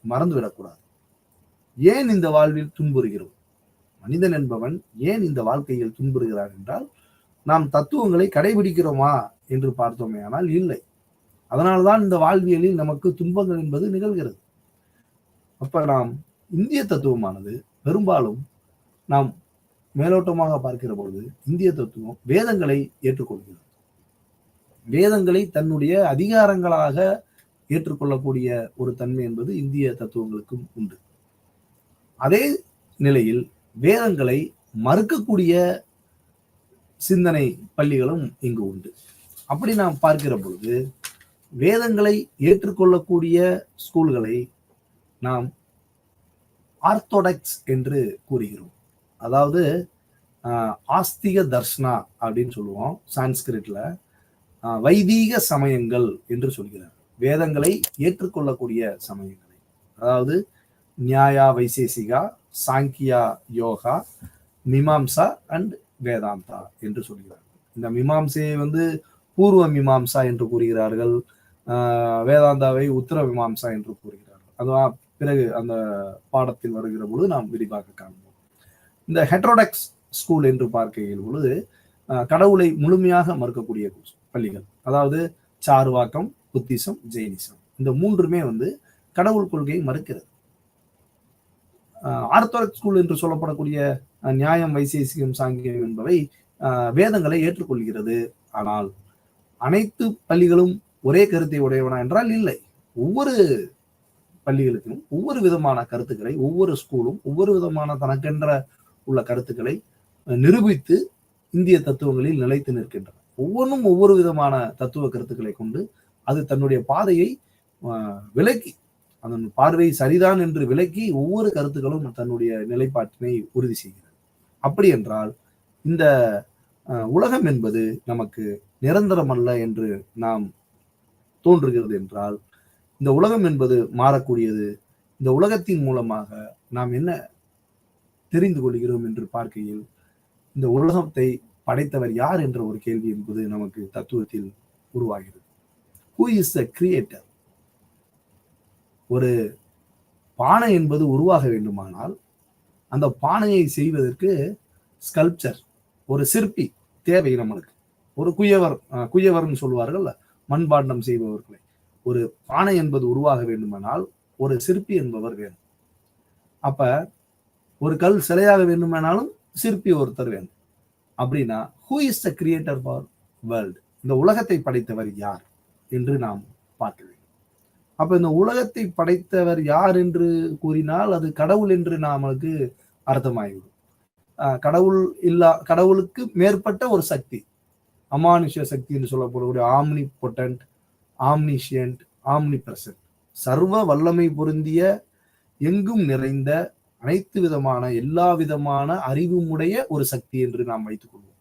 மறந்துவிடக்கூடாது. ஏன் இந்த வாழ்வில் துன்புறுகிறோம்? மனிதன் என்பவன் ஏன் இந்த வாழ்க்கையில் துன்புறுகிறார் என்றால், நாம் தத்துவங்களை கடைபிடிக்கிறோமா என்று பார்த்தோமே ஆனால் இல்லை. அதனால்தான் இந்த வாழ்வியலில் நமக்கு துன்பங்கள் என்பது நிகழ்கிறது. அப்ப நாம் இந்திய தத்துவமானது பெரும்பாலும் நாம் மேலோட்டமாக பார்க்கிற பொழுது இந்திய தத்துவம் வேதங்களை ஏற்றுக்கொள்கிறது. வேதங்களை தன்னுடைய அதிகாரங்களாக ஏற்றுக்கொள்ளக்கூடிய ஒரு தன்மை என்பது இந்திய தத்துவங்களுக்கும் உண்டு. அதே நிலையில் வேதங்களை மறுக்கக்கூடிய சிந்தனை பள்ளிகளும் இங்கு உண்டு. அப்படி நாம் பார்க்கிற பொழுது வேதங்களை ஏற்றுக்கொள்ளக்கூடிய ஸ்கூல்களை நாம் ஆர்த்தோடாக்ஸ் என்று கூறுகிறோம். அதாவது ஆஸ்திக தர்ஷனா அப்படின்னு சொல்லுவோம் சான்ஸ்கிரிட்ல. வைதீக சமயங்கள் என்று சொல்கிறார். வேதங்களை ஏற்றுக்கொள்ளக்கூடிய சமயங்களை, அதாவது நியாயா வைசேசிகா, சாங்கியா யோகா, மீமாம்சா அண்ட் வேதாந்தா என்று சொல்கிறார்கள். இந்த மீமாம்சையை பூர்வ மீமாம்சா என்று கூறுகிறார்கள். வேதாந்தாவை உத்தர மீமாம்சா என்று கூறுகிறார்கள். அதுதான் பிறகு அந்த பாடத்தில் வருகிற பொழுது நாம் விரிவாக காண்போம். இந்த ஹெட்ரோடாக்ஸ் ஸ்கூல் என்று பார்க்கையில் பொழுது கடவுளை முழுமையாக மறுக்கக்கூடிய பள்ளிகள். அதாவது சார்வாக்கம், புத்திசம், ஜெயினிசம், இந்த மூன்றுமே கடவுள் கொள்கையை மறுக்கிறது. ஆர்த்தடாக்ஸ் ஸ்கூல் என்று சொல்லப்படக்கூடிய நியாயம், வைசேசிகம், சாங்கியம் என்பவை வேதங்களை ஏற்றுக்கொள்கிறது. ஆனால் அனைத்து பள்ளிகளும் ஒரே கருத்தை உடையவனா என்றால் இல்லை. ஒவ்வொரு பள்ளிகளுக்கும் ஒவ்வொரு விதமான கருத்துக்களை, ஒவ்வொரு ஸ்கூலும் ஒவ்வொரு விதமான தனக்கென்ற உள்ள கருத்துக்களை நிரூபித்து இந்திய தத்துவங்களில் நிலைத்து நிற்கின்றன. ஒவ்வொன்றும் ஒவ்வொரு விதமான தத்துவ கருத்துக்களை கொண்டு அது தன்னுடைய பாதையை விலக்கி, அதன் பார்வை சரிதான் என்று விலக்கி ஒவ்வொரு கருத்துக்களும் தன்னுடைய நிலைப்பாட்டினை உறுதி செய்கிறது. அப்படி என்றால் இந்த உலகம் என்பது நமக்கு நிரந்தரம் அல்ல என்று நாம் தோன்றுகிறது என்றால், இந்த உலகம் என்பது மாறக்கூடியது. இந்த உலகத்தின் மூலமாக நாம் என்ன தெரிந்து கொள்கிறோம் என்று பார்க்கையில், இந்த உலகத்தை படைத்தவர் யார் என்ற ஒரு கேள்வி என்பது நமக்கு தத்துவத்தில் உருவாகிறது. Who is the creator? ஒரு பானை என்பது உருவாக வேண்டுமானால் அந்த பானையை செய்வதற்கு ஸ்கல்ப்சர், ஒரு சிற்பி தேவை நம்மளுக்கு. ஒரு குயவர்னு சொல்லுவார்கள் மண்பாண்டம் செய்பவர்களை. ஒரு பானை என்பது உருவாக வேண்டுமானால் ஒரு சிற்பி என்பவர் வேணும். அப்ப ஒரு கல் சிலையாக வேண்டுமானாலும் சிற்பி ஒருத்தர் வேணும். அப்படின்னா who is the creator for world? இந்த உலகத்தை படைத்தவர் யார் என்று நாம் பார்க்க வேண்டும். அப்ப இந்த உலகத்தை படைத்தவர் யார் என்று கூறினால் அது கடவுள் என்று நமக்கு அர்த்தமாகிவிடும். கடவுளுக்கு மேற்பட்ட ஒரு சக்தி, அமானுஷ்ய சக்தி என்று சொல்லப்படக்கூடிய omni potent, omniscient, omni present, சர்வ வல்லமை பொருந்திய, எங்கும் நிறைந்த, அனைத்து விதமான எல்லா விதமான அறிவுமுடைய ஒரு சக்தி என்று நாம் வைத்துக் கொள்வோம்.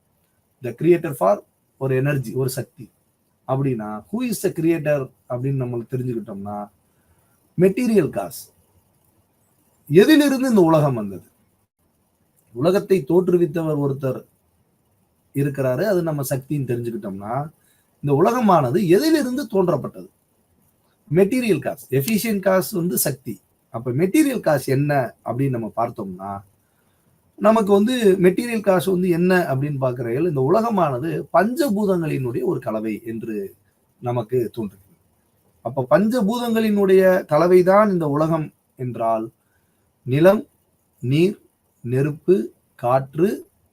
த கிரியேட்டர் ஃபார் ஒரு எனர்ஜி, ஒரு சக்தி. அப்படின்னா ஹூ இஸ் த கிரியேட்டர் அப்படின்னு நம்ம தெரிஞ்சுக்கிட்டோம்னா, மெட்டீரியல் காஸ், எதிலிருந்து இந்த உலகம் வந்தது? உலகத்தை தோற்றுவித்தவர் ஒருத்தர் இருக்கிறாரு, அது நம்ம சக்தின்னு தெரிஞ்சுக்கிட்டோம்னா, இந்த உலகமானது எதிலிருந்து தோன்றப்பட்டது? Material cause. எஃபிஷியன்ட் காஸ் சக்தி. அப்ப மெட்டீரியல் காஸ் என்ன அப்படின்னு நம்ம பார்த்தோம்னா, நமக்கு மெட்டீரியல் காசு என்ன அப்படின்னு பார்க்கிறீர்கள், இந்த உலகமானது பஞ்சபூதங்களினுடைய ஒரு கலவை என்று நமக்கு தோன்றுகிறது. அப்ப பஞ்சபூதங்களினுடைய கலவைதான் இந்த உலகம் என்றால், நிலம், நீர், நெருப்பு, காற்று,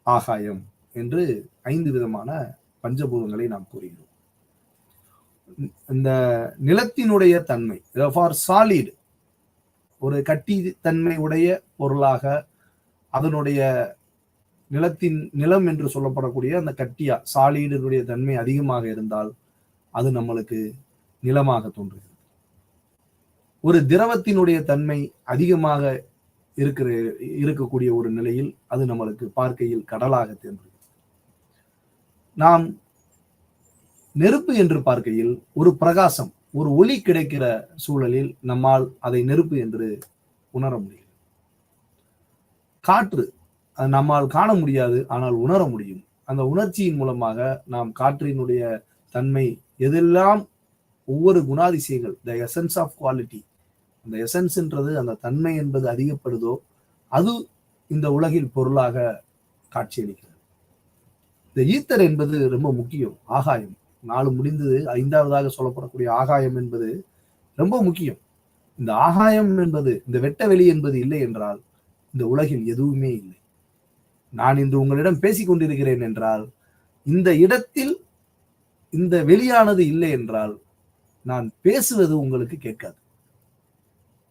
ஆகாயம் என்று 5 விதமான பஞ்சபூதங்களை நாம் கூறுகிறோம். இந்த நிலத்தினுடைய தன்மை, ஃபார் சாலிட், ஒரு கட்டி தன்மை உடைய பொருளாக, அதனுடைய நிலம் என்று சொல்லப்படக்கூடிய அந்த கட்டியா சாலிடுடைய தன்மை அதிகமாக இருந்தால் அது நம்மளுக்கு நிலமாக தோன்றுகிறது. ஒரு திரவத்தினுடைய தன்மை அதிகமாக இருக்கக்கூடிய ஒரு நிலையில் அது நம்மளுக்கு பார்க்கையில் கடலாக தோன்றுகிறது. நாம் நெருப்பு என்று பார்க்கையில் ஒரு பிரகாசம், ஒரு ஒளி கிடைக்கிற சூழலில் நம்மால் அதை நெருப்பு என்று உணர முடியும். காற்று நம்மால் காண முடியாது, ஆனால் உணர முடியும். அந்த உணர்ச்சியின் மூலமாக நாம் காற்றினுடைய தன்மை எதெல்லாம், ஒவ்வொரு குணாதிசயங்கள், த எசன்ஸ் ஆஃப் குவாலிட்டி, அந்த எசன்ஸ்ன்றது அந்த தன்மை என்பது அதிகப்படுதோ அது இந்த உலகில் பொருளாக காட்சியளிக்கிறது. இந்த ஈத்தர் என்பது ரொம்ப முக்கியம். ஆகாயம், 4 முடிந்தது 5வதாக சொல்லப்படக்கூடிய ஆகாயம் என்பது ரொம்ப முக்கியம். இந்த ஆகாயம் என்பது, இந்த வெட்ட வெளி என்பது இல்லை என்றால் இந்த உலகில் எதுவுமே இல்லை. நான் இன்று உங்களிடம் பேசிக் கொண்டிருக்கிறேன் என்றால், இந்த இடத்தில் இந்த வெளியானது இல்லை என்றால் நான் பேசுவது உங்களுக்கு கேட்காது.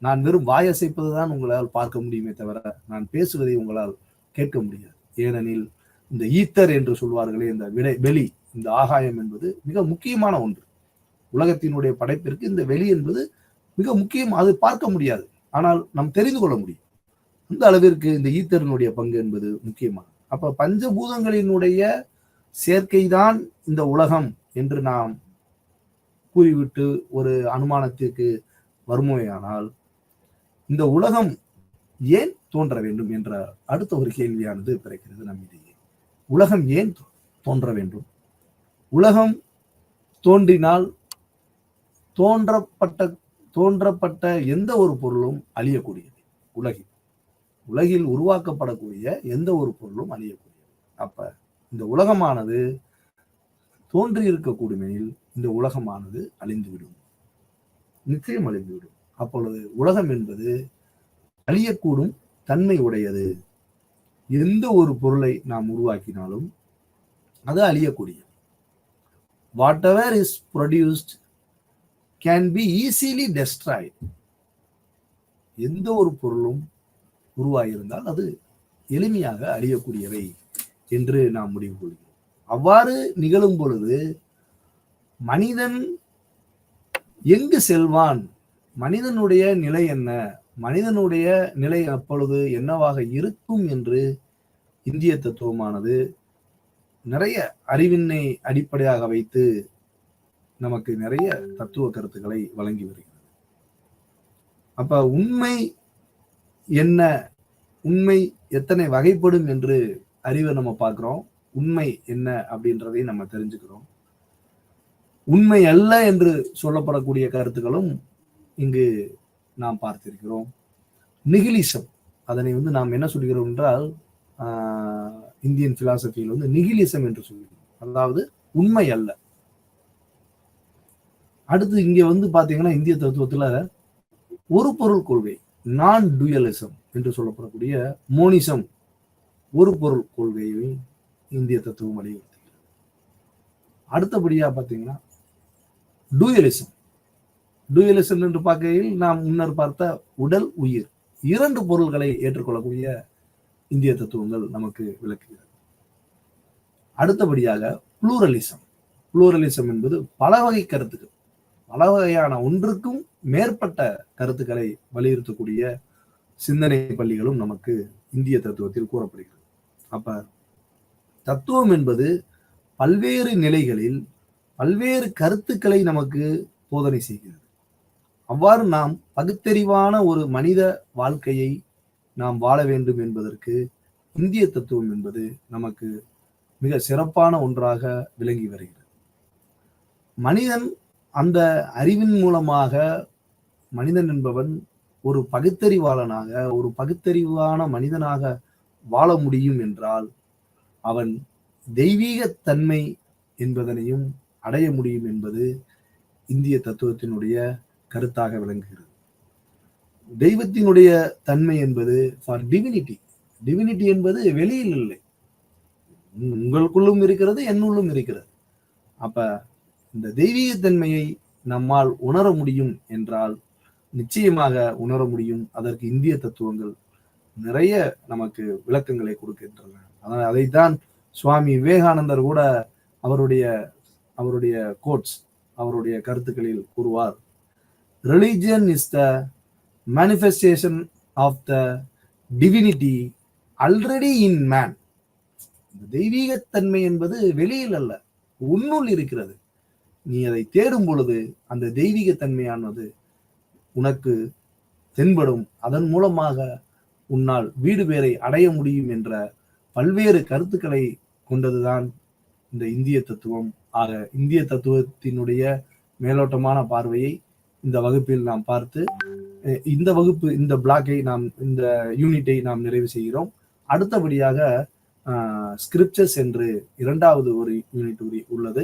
நான் வெறும் வாயசைப்பதுதான் உங்களால் பார்க்க முடியுமே தவிர நான் பேசுவதை உங்களால் கேட்க முடியாது. ஏனெனில் இந்த ஈத்தர் என்று சொல்வார்களே, இந்த வெளி, இந்த ஆகாயம் என்பது மிக முக்கியமான ஒன்று. உலகத்தினுடைய படைப்பிற்கு இந்த வெளி என்பது மிக முக்கியம். அது பார்க்க முடியாது, ஆனால் நாம் தெரிந்து கொள்ள முடியும். அந்த அளவிற்கு இந்த ஈத்தரினுடைய பங்கு என்பது முக்கியமானது. அப்ப பஞ்சபூதங்களினுடைய சேர்க்கைதான் இந்த உலகம் என்று நாம் கூறிவிட்டு ஒரு அனுமானத்திற்கு வருமோயானால், இந்த உலகம் ஏன் தோன்ற வேண்டும் என்ற அடுத்த ஒரு கேள்வியானது பிறக்கிறது நம்மிடையே. உலகம் ஏன் தோன்ற வேண்டும்? உலகம் தோன்றினால் தோன்றப்பட்ட எந்த ஒரு பொருளும் அழியக்கூடியது. உலகில் உருவாக்கப்படக்கூடிய எந்த ஒரு பொருளும் அழியக்கூடியது. அப்ப இந்த உலகமானது தோன்றி இருக்கக்கூடும் எனில் இந்த உலகமானது அழிந்துவிடும், நிச்சயம் அழிந்துவிடும். அப்பொழுது உலகம் என்பது அழியக்கூடும் தன்மை உடையது. எந்த ஒரு பொருளை நாம் உருவாக்கினாலும் அது அழியக்கூடிய. whatever is produced can be easily destroyed. எந்த ஒரு பொருளும் உருவாகியிருந்தால் அது எளிமையாக அழியக்கூடியவை என்று நாம் முடிவு கொள்கிறோம். அவ்வாறு நிகழும் பொழுது மனிதன் எங்கு செல்வான், மனிதனுடைய நிலை என்ன, மனிதனுடைய நிலை அப்பொழுது என்னவாக இருக்கும் என்று இந்திய தத்துவமானது நிறைய அறிவினை அடிப்படையாக வைத்து நமக்கு நிறைய தத்துவ கருத்துக்களை வழங்கி வருகிறது. அப்ப உண்மை என்ன, உண்மை எத்தனை வகைப்படும் என்று அறிவை நம்ம பார்க்கிறோம். உண்மை என்ன அப்படின்றதை நம்ம தெரிஞ்சுக்கிறோம். உண்மை அல்ல என்று சொல்லப்படக்கூடிய கருத்துக்களும் இங்கு நாம் பார்த்திருக்கிறோம். நிகிலிசம், அதனை நாம் என்ன சொல்கிறோம் என்றால் இந்தியன் பிலாசபியில் நிகிலிசம் என்று சொல்கிறோம், அதாவது உண்மை அல்ல. அடுத்து இங்க பாத்தீங்கன்னா இந்திய தத்துவத்துல ஒரு பொருள் கொள்கை, நான் டூயலிசம் என்று சொல்லப்படக்கூடிய மோனிசம், ஒரு பொருள் கொள்கையை இந்திய தத்துவம் வலியுறுத்துகிறது. அடுத்தபடியா பாத்தீங்கன்னா டூயலிசம். டூயலிசம் என்று பார்க்கையில் நாம் முன்னர் பார்த்த உடல் உயிர் இரண்டு பொருள்களை ஏற்றுக்கொள்ளக்கூடிய இந்திய தத்துவங்கள் நமக்கு விளக்குகிறது. அடுத்தபடியாக புளூரலிசம். புளூரலிசம் என்பது பல வகை கருத்துக்கள், பல வகையான ஒன்றுக்கும் மேற்பட்ட கருத்துக்களை வலியுறுத்தக்கூடிய சிந்தனை பள்ளிகளும் நமக்கு இந்திய தத்துவத்தில் கூறப்படுகிறது. அப்ப தத்துவம் என்பது பல்வேறு நிலைகளில் பல்வேறு கருத்துக்களை நமக்கு போதனை செய்கிறது. அவ்வாறு நாம் பகுத்தறிவான ஒரு மனித வாழ்க்கையை நாம் வாழ வேண்டும் என்பதற்கு இந்திய தத்துவம் என்பது நமக்கு மிக சிறப்பான ஒன்றாக விளங்கி வருகிறது. மனிதன் அந்த அறிவின் மூலமாக மனிதன் என்பவன் ஒரு பகுத்தறிவாளனாக, ஒரு பகுத்தறிவான மனிதனாக வாழ முடியும் என்றால் அவன் தெய்வீக தன்மை என்பதனையும் அடைய முடியும் என்பது இந்திய தத்துவத்தினுடைய கருத்தாக விளங்குகிறது. தெய்வத்தினுடைய தன்மை என்பது ஃபார் டிவினிட்டி. டிவினிட்டி என்பது வெளியில் இல்லை, உங்களுக்குள்ளும் இருக்கிறது, என்னுள்ளும் இருக்கிறது. அப்ப இந்த தெய்வீக தன்மையை நம்மால் உணர முடியும் என்றால் நிச்சயமாக உணர முடியும். அதற்கு இந்திய தத்துவங்கள் நிறைய நமக்கு விளக்கங்களை கொடுக்கின்றன. அதனால் அதைத்தான் சுவாமி விவேகானந்தர் கூட அவருடைய கோட்ஸ், அவருடைய கருத்துக்களில் கூறுவார், religion is the manifestation of the divinity already in man. தெய்வீகத்தன்மை என்பது வெளியில் அல்ல, உன்னுள் இருக்கிறது. நீ அதை தேடும் பொழுது அந்த தெய்வீகத்தன்மையானது உனக்கு தென்படும். அதன் மூலமாக உன்னால் வீடு பேரை அடைய முடியும் என்ற பல்வேறு கருத்துக்களை கொண்டதுதான் இந்த இந்திய தத்துவம். ஆக இந்திய தத்துவத்தினுடைய மேலோட்டமான பார்வையை இந்த வகுப்பில் நாம் பார்த்து இந்த வகுப்பு, இந்த பிளாக்கை நாம், இந்த யூனிட்டை நாம் நிறைவு செய்கிறோம். அடுத்தபடியாக ஸ்கிரிப்சர்ஸ் என்று இரண்டாவது ஒரு யூனிட் உள்ளது.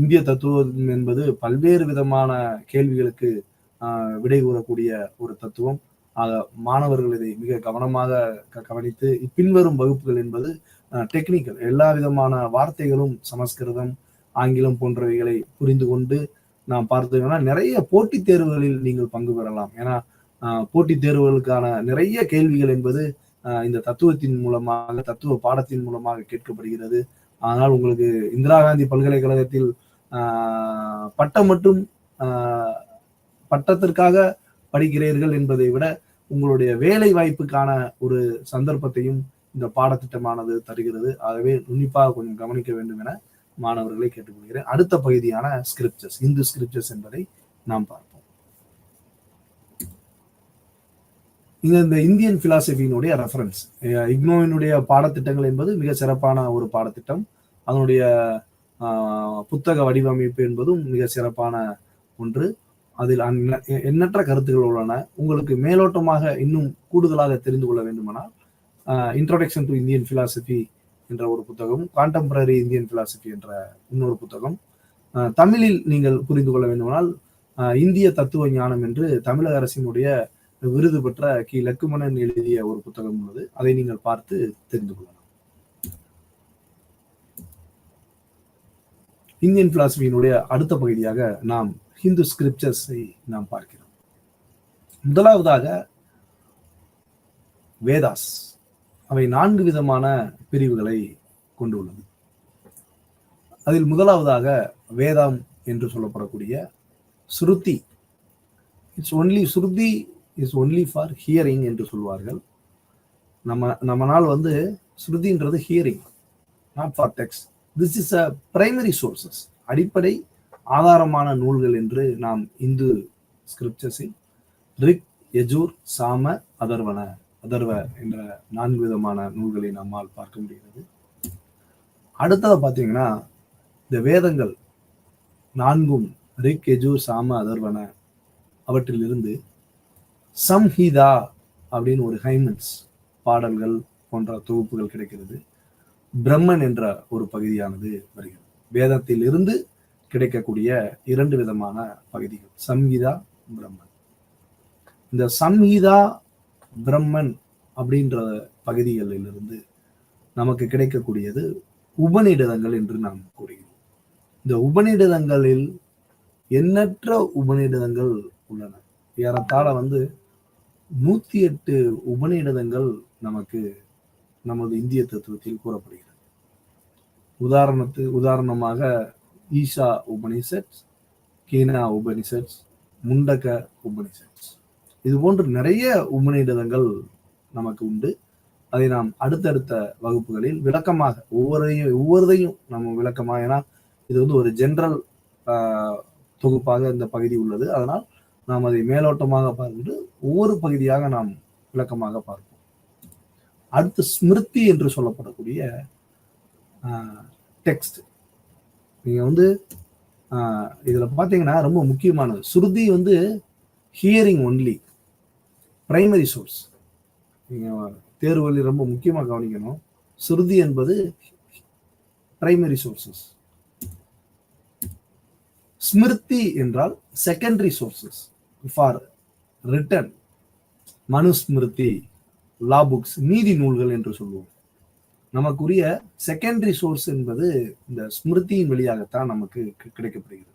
இந்திய தத்துவம் என்பது பல்வேறு விதமான கேள்விகளுக்கு விடை கூறக்கூடிய ஒரு தத்துவம். மாணவர்கள் இதை மிக கவனமாக கவனித்து பின்வரும் வகுப்புகள் என்பது டெக்னிக்கல், எல்லா விதமான வார்த்தைகளும் சமஸ்கிருதம், ஆங்கிலம் போன்றவைகளை புரிந்து கொண்டு நாம் பார்த்தோம்னா நிறைய போட்டித் தேர்வுகளில் நீங்கள் பங்கு பெறலாம். ஏன்னா போட்டித் தேர்வுகளுக்கான நிறைய கேள்விகள் என்பது இந்த தத்துவத்தின் மூலமாக, தத்துவ பாடத்தின் மூலமாக கேட்கப்படுகிறது. ஆனால் உங்களுக்கு இந்திரா காந்தி பல்கலைக்கழகத்தில் பட்டம் மற்றும் பட்டத்திற்காக படிக்கிறீர்கள் என்பதை விட உங்களுடைய வேலை வாய்ப்புக்கான ஒரு சந்தர்ப்பத்தையும் இந்த பாடத்திட்டமானது தருகிறது. ஆகவே உன்னிப்பாக கொஞ்சம் கவனிக்க வேண்டும் என மாணவர்களை கேட்டுக்கொள்கிறேன். அடுத்த பகுதியான ஸ்கிரிப்சர்ஸ், இந்து ஸ்கிரிப்சர்ஸ் என்பதை நாம் பார்ப்போம். இந்த இந்தியன் பிலாசபியினுடைய ரெஃபரன்ஸ், இக்னோவினுடைய பாடத்திட்டங்கள் என்பது மிக சிறப்பான ஒரு பாடத்திட்டம். அதனுடைய புத்தக வடிவமைப்பு என்பதும் மிக சிறப்பான ஒன்று. அதில் எண்ணற்ற கருத்துக்கள் உள்ளன. உங்களுக்கு மேலோட்டமாக இன்னும் கூடுதலாக தெரிந்து கொள்ள வேண்டுமானால் இன்ட்ரோடக்ஷன் டு இந்தியன் பிலாசபி என்ற ஒரு புத்தகம், கான்டெம்பரரி இந்தியன் பிலாசபி என்ற இன்னொரு புத்தகம். தமிழில் நீங்கள் புரிந்து கொள்ள வேண்டுமானால் இந்திய தத்துவ ஞானம் என்று தமிழக அரசினுடைய விருது பெற்ற கி லக்குமணன் எழுதிய ஒரு புத்தகம் உள்ளது. அதை நீங்கள் பார்த்து தெரிந்து கொள்ளலாம். இந்தியன் பிலாசபியினுடைய அடுத்த பகுதியாக நாம் ஹிந்து ஸ்கிரிப்சர்ஸை நாம் பார்க்கிறோம். முதலாவதாக வேதாஸ். அவை 4 விதமான பிரிவுகளை கொண்டுள்ளது. அதில் முதலாவதாக வேதாம் என்று சொல்லப்படக்கூடிய ஸ்ருதி. Shruti is only for hearing என்று சொல்வார்கள். நம்மனால் ஸ்ருதின்றது hearing, not for text. This is a primary sources, அடிப்படை ஆதாரமான நூல்கள் என்று நாம் இந்து ஸ்கிரிப்சர்ஸில் ரிக், யஜூர், சாம, அதர்வ என்ற 4 விதமான நூல்களை நம்மால் பார்க்க முடிகிறது. அடுத்ததை பார்த்தீங்கன்னா, இந்த வேதங்கள் 4 ரிக், யஜூர், சாம, அதர்வன அவற்றிலிருந்து சம்ஹிதா அப்படின்னு ஒரு ஹைமன்ஸ் பாடல்கள் போன்ற தொகுப்புகள் கிடைக்கிறது. பிரம்மன் என்ற ஒரு பகுதியானது வருகிறது. வேதத்தில் இருந்து கிடைக்கக்கூடிய 2 விதமான பகுதிகள், சம்ஹிதா, பிரம்மன். இந்த சம்ஹிதா, பிரம்மன் அப்படின்ற பகுதிகளிலிருந்து நமக்கு கிடைக்கக்கூடியது உபநிடதங்கள் என்று நாம் கூறுகிறோம். இந்த உபநிடதங்களில் எண்ணற்ற உபநிடதங்கள் உள்ளன. ஏறத்தாழ 108 உபநிடதங்கள் நமக்கு நமது இந்திய தத்துவத்தில் கூறப்படுகிறது. உதாரணமாக ஈஷா உபனிஷத், கீனா உபனிஷத், முண்டக உபனிஷத், இது போன்று நிறைய உபநிடதங்கள் நமக்கு உண்டு. அதை நாம் அடுத்தடுத்த வகுப்புகளில் விளக்கமாக ஒவ்வொருதையும் நம்ம விளக்கமாக, ஏன்னா இது ஒரு ஜெனரல் தொகுப்பாக இந்த பகுதி உள்ளது. அதனால் நாம் அதை மேலோட்டமாக பார்த்துட்டு ஒவ்வொரு பகுதியாக நாம் விளக்கமாக பார்ப்போம். அடுத்து ஸ்மிருதி என்று சொல்லப்படக்கூடிய டெக்ஸ்ட். நீங்க இதுல பாத்தீங்கன்னா ரொம்ப முக்கியமானது. ஸ்ருதி ஹியரிங் ஒன்லி, பிரைமரி சோர்ஸ். நீங்க தேர்வுகளில் ரொம்ப முக்கியமாக கவனிக்கணும். ஸ்ருதி என்பது பிரைமரி சோர்சஸ். ஸ்மிருதி என்றால் secondary sources for written. Manusmriti, law books, நீதி நூல்கள் என்று சொல்லுவோம். நமக்குரிய செகண்டரி சோர்ஸ் என்பது இந்த ஸ்மிருதியின் வழியாகத்தான் நமக்கு கிடைக்கப்படுகிறது.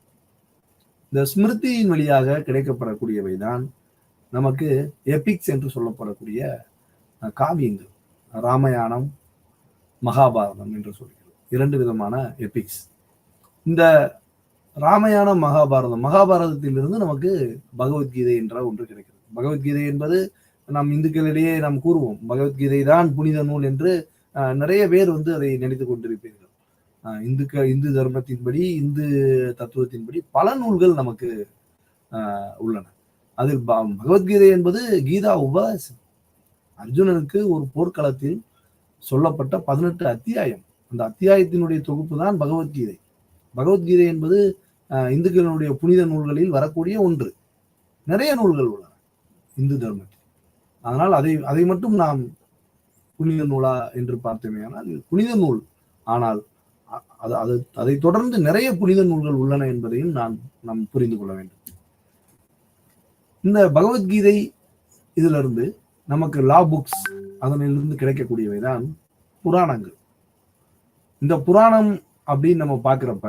இந்த ஸ்மிருதியின் வழியாக கிடைக்கப்படக்கூடியவை தான் நமக்கு எபிக்ஸ் என்று சொல்லப்படக்கூடிய காவியங்கள். ராமாயணம், மகாபாரதம் என்று சொல்கிறோம். 2 விதமான எபிக்ஸ். இந்த ராமாயணம், மகாபாரதத்திலிருந்து நமக்கு பகவத்கீதை என்ற ஒன்று கிடைக்கிறது. பகவத்கீதை என்பது நம் இந்துக்களிடையே நாம் கூறுவோம், பகவத்கீதை தான் புனித நூல் என்று நிறைய பேர் அதை நினைத்துக் கொண்டிருப்பீர்கள். இந்து தர்மத்தின்படி, இந்து தத்துவத்தின்படி பல நூல்கள் நமக்கு உள்ளன. அதில் பகவத்கீதை என்பது கீதா உபதேசம். அர்ஜுனனுக்கு ஒரு போர்க்களத்தில் சொல்லப்பட்ட 18 அத்தியாயம். அந்த அத்தியாயத்தினுடைய தொகுப்பு தான் பகவத்கீதை. பகவத்கீதை என்பது இந்துக்களுடைய புனித நூல்களில் வரக்கூடிய ஒன்று. நிறைய நூல்கள் உள்ளன இந்து தர்மத்தில். அதனால் அதை மட்டும் நாம் புனித நூலா என்று பார்த்தோமே ஆனால் புனித நூல். ஆனால் அதை தொடர்ந்து நிறைய புனித நூல்கள் உள்ளன என்பதையும் நாம் புரிந்து கொள்ள வேண்டும். இந்த பகவத்கீதை இதிலிருந்து நமக்கு லா புக்ஸ், அதனிலிருந்து கிடைக்கக்கூடியவைதான் புராணங்கள். இந்த புராணம் அப்படின்னு நம்ம பார்க்கிறப்ப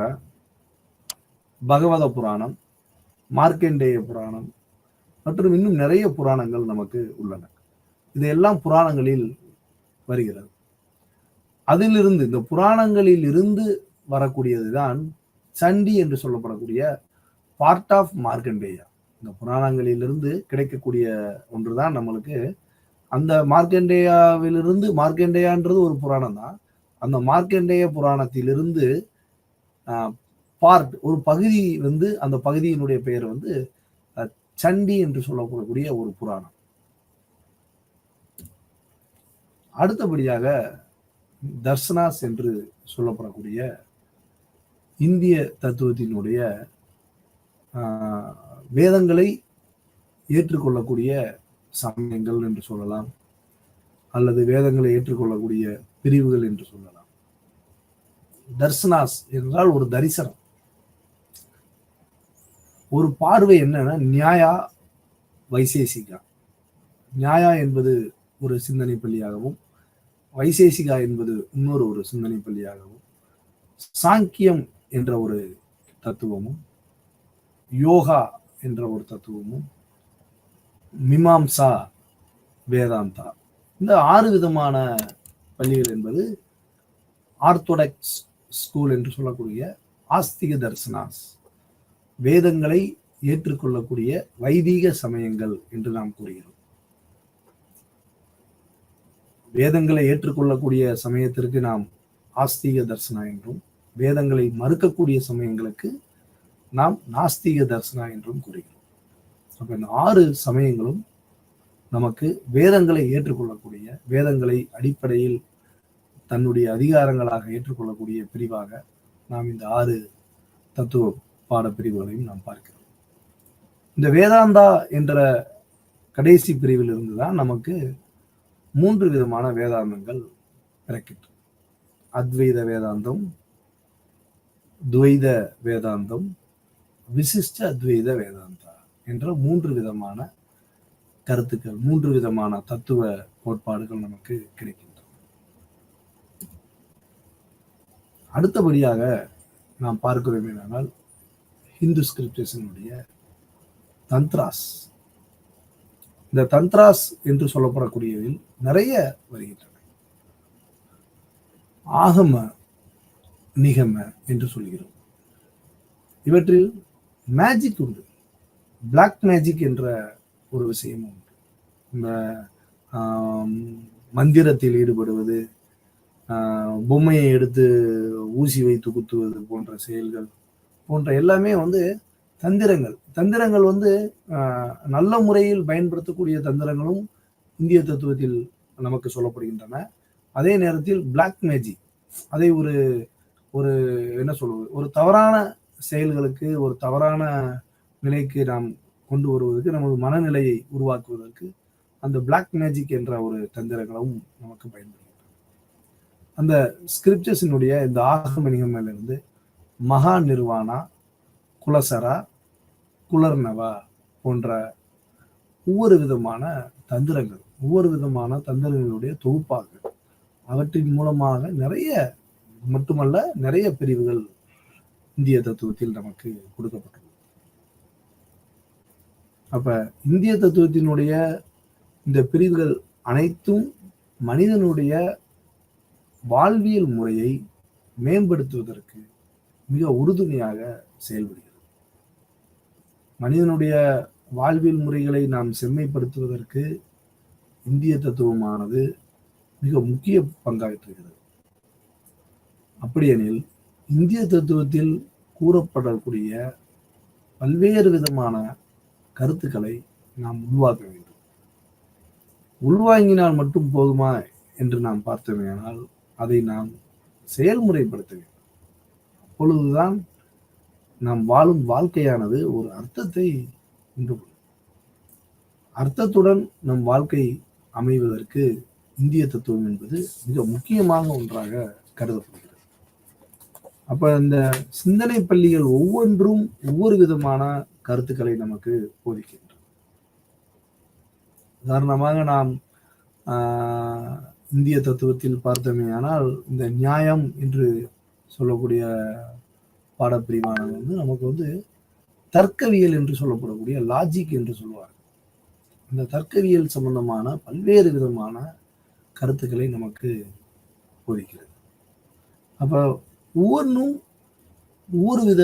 பகவத புராணம், மார்க்கண்டேய புராணம் மற்றும் இன்னும் நிறைய புராணங்கள் நமக்கு உள்ளன. இதையெல்லாம் புராணங்களில் வருகிறது. அதிலிருந்து, இந்த புராணங்களில் இருந்து வரக்கூடியதுதான் சண்டி என்று சொல்லப்படக்கூடிய பார்ட் ஆஃப் மார்க்கண்டேயா. இந்த புராணங்களிலிருந்து கிடைக்கக்கூடிய ஒன்றுதான் நம்மளுக்கு அந்த மார்க்கண்டேயாவிலிருந்து. மார்க்கண்டேயான்றது ஒரு புராணம் தான். அந்த மார்க்கண்டேய புராணத்திலிருந்து பார்ட், ஒரு பகுதி அந்த பகுதியினுடைய பெயர் சண்டி என்று சொல்லப்படக்கூடிய ஒரு புராணம். அடுத்தபடியாக தர்சனாஸ் என்று சொல்லப்படக்கூடிய இந்திய தத்துவத்தினுடைய வேதங்களை ஏற்றுக்கொள்ளக்கூடிய சமயங்கள் என்று சொல்லலாம், அல்லது வேதங்களை ஏற்றுக்கொள்ளக்கூடிய பிரிவுகள் என்று சொல்லலாம். தர்சனாஸ் என்றால் ஒரு தரிசனம், ஒரு பார்வை. என்னன்னா நியாயா வைசேசிகா. நியாயா என்பது ஒரு சிந்தனை பள்ளியாகவும், வைசேசிகா என்பது இன்னொரு ஒரு சிந்தனை பள்ளியாகவும், சாங்கியம் என்ற ஒரு தத்துவமும், யோகா என்ற ஒரு தத்துவமும், மீமாம்சா, வேதாந்தா, இந்த 6 விதமான பள்ளிகள் என்பது ஆர்த்தோடாக்ஸ் ஸ்கூல் என்று சொல்லக்கூடிய ஆஸ்திக தர்சனாஸ், வேதங்களை ஏற்றுக்கொள்ளக்கூடிய வைதீக சமயங்கள் என்று நாம் கூறுகிறோம். வேதங்களை ஏற்றுக்கொள்ளக்கூடிய சமயத்திற்கு நாம் ஆஸ்திக தர்சனா என்றும், வேதங்களை மறுக்கக்கூடிய சமயங்களுக்கு நாம் நாஸ்திக தர்சனா என்றும் கூறுகிறோம். அப்ப இந்த 6 சமயங்களும் நமக்கு வேதங்களை ஏற்றுக்கொள்ளக்கூடிய, வேதங்களை அடிப்படையில் தன்னுடைய அதிகாரங்களாக ஏற்றுக்கொள்ளக்கூடிய பிரிவாக நாம் இந்த 6 தத்துவ பாடப்பிரிவுகளையும் நாம் பார்க்கிறோம். இந்த வேதாந்தா என்ற கடைசி பிரிவில் இருந்துதான் நமக்கு 3 விதமான வேதாந்தங்கள் பிறக்கின்றன. அத்வைத வேதாந்தம், துவைத வேதாந்தம், விசிஷ்ட அத்வைத வேதாந்தா என்ற 3 விதமான கருத்துக்கள், 3 விதமான தத்துவ கோட்பாடுகள் நமக்கு கிடைக்கின்றன. அடுத்தபடியாக நாம் பார்க்கிறோம் என்றால் ஹிந்து ஸ்கிரிப்டர்ஸினுடைய தந்த்ராஸ். இந்த தந்த்ராஸ் என்று சொல்லப்படக்கூடியதில் நிறைய வருகின்றன. ஆகம நிகம என்று சொல்கிறோம். இவற்றில் மேஜிக் உண்டு, பிளாக் மேஜிக் என்ற ஒரு விஷயம் உண்டு. இந்த மந்திரத்தில் ஈடுபடுவது, பொம்மையை எடுத்து ஊசி வைத்து குத்துவது போன்ற செயல்கள் போன்ற எல்லாமே தந்திரங்கள். தந்திரங்கள் நல்ல முறையில் பயன்படுத்தக்கூடிய தந்திரங்களும் இந்திய தத்துவத்தில் நமக்கு சொல்லப்படுகின்றன. அதே நேரத்தில் பிளாக் மேஜிக், அதை ஒரு ஒரு என்ன சொல்வது, ஒரு தவறான செயல்களுக்கு, ஒரு தவறான நிலைக்கு நாம் கொண்டு வருவதற்கு, நமது மனநிலையை உருவாக்குவதற்கு அந்த பிளாக் மேஜிக் என்ற ஒரு தந்திரங்களும் நமக்கு பயன்படுகிறது. அந்த ஸ்கிரிப்டர்ஸினுடைய இந்த ஆகம நிகமிலிருந்து மகா நிர்வாணா, குலசரா, குலர்னவா போன்ற ஒவ்வொரு விதமான தந்திரங்கள், ஒவ்வொரு விதமான தந்திரங்களுடைய தொகுப்பாக, அவற்றின் மூலமாக நிறைய மட்டுமல்ல நிறைய பிரிவுகள் இந்திய தத்துவத்தில் நமக்கு கொடுக்கப்பட்டுள்ளது. அப்ப இந்திய தத்துவத்தினுடைய இந்த பிரிவுகள் அனைத்தும் மனிதனுடைய வாழ்வியல் முறையை மேம்படுத்துவதற்கு மிக உறுதுணையாக செயல்படுகிறது. மனிதனுடைய வாழ்வியல் முறைகளை நாம் செம்மைப்படுத்துவதற்கு இந்திய தத்துவமானது மிக முக்கிய பங்காற்றுகிறது. அப்படியெனில் இந்திய தத்துவத்தில் கூறப்படக்கூடிய பல்வேறு விதமான கருத்துக்களை நாம் உருவாக்க வேண்டும். உள்வாங்கினால் மட்டும் போதுமா என்று நாம் பார்த்தோமேயானால் அதை நாம் செயல்முறைப்படுத்த வேண்டும். அப்பொழுதுதான் நாம் வாழும் வாழ்க்கையானது ஒரு அர்த்தத்தை உண்டு பண்ணும். அர்த்தத்துடன் நம் வாழ்க்கை அமைவதற்கு இந்திய தத்துவம் என்பது மிக முக்கியமான ஒன்றாக கருதப்படுகிறது. அப்ப இந்த சிந்தனை பள்ளிகள் ஒவ்வொன்றும் ஒவ்வொரு விதமான கருத்துக்களை நமக்கு போதிக்கின்றன. உதாரணமாக நாம் இந்திய தத்துவத்தில் பார்த்தோமேயானால் இந்த நியாயம் என்று சொல்லக்கூடிய பாடப்பிரிவானது நமக்கு தர்க்கவியல் என்று சொல்லப்படக்கூடிய லாஜிக் என்று சொல்லுவார்கள். இந்த தர்க்கவியல் சம்பந்தமான பல்வேறு விதமான கருத்துக்களை நமக்கு போதிக்கிறது. அப்ப ஒவ்வொன்றும் ஒவ்வொரு வித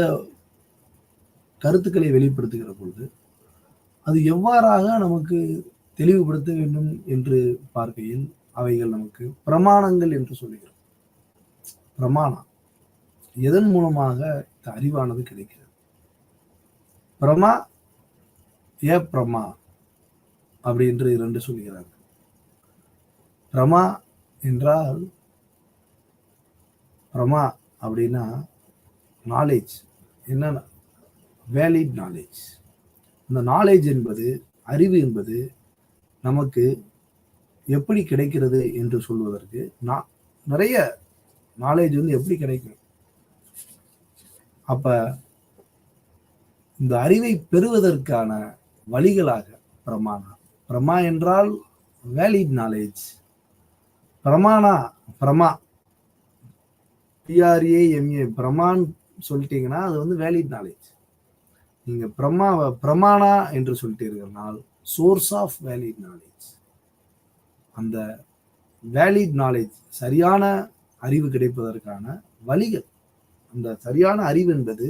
கருத்துக்களை வெளிப்படுத்துகிற பொழுது அது எவ்வாறாக நமக்கு தெளிவுபடுத்த வேண்டும் என்று பார்க்கையில் அவைகள் நமக்கு பிரமாணங்கள் என்று சொல்லுகிறோம். பிரமாணம் எதன் மூலமாக இந்த அறிவானது கிடைக்கிறது? பிரமா ஏ பிரமா அப்படி என்று 2 சொல்கிறார்கள். பிரமா என்றால், பிரமா அப்படின்னா நாலேஜ், என்ன வேலிட் நாலேஜ். இந்த நாலேஜ் என்பது, அறிவு என்பது நமக்கு எப்படி கிடைக்கிறது என்று சொல்வதற்கு நிறைய நாலேஜ் எப்படி கிடைக்கும்? அப்ப இந்த அறிவை பெறுவதற்கான வழிகளாக பிரமாணா, பிரமா என்றால் வேலிட் நாலேஜ். பிரமா PRAMA பிரமான் சொல்லிட்டீங்கன்னா அது வந்து வேலிட் நாலேஜ். நீங்க பிரமாணா என்று சொல்லிட்டீர்கள் சோர்ஸ் ஆஃப் வேலிட் நாலேஜ். அந்த வேலிட் நாலேஜ், சரியான அறிவு கிடைப்பதற்கான வழிகள். அந்த சரியான அறிவு என்பது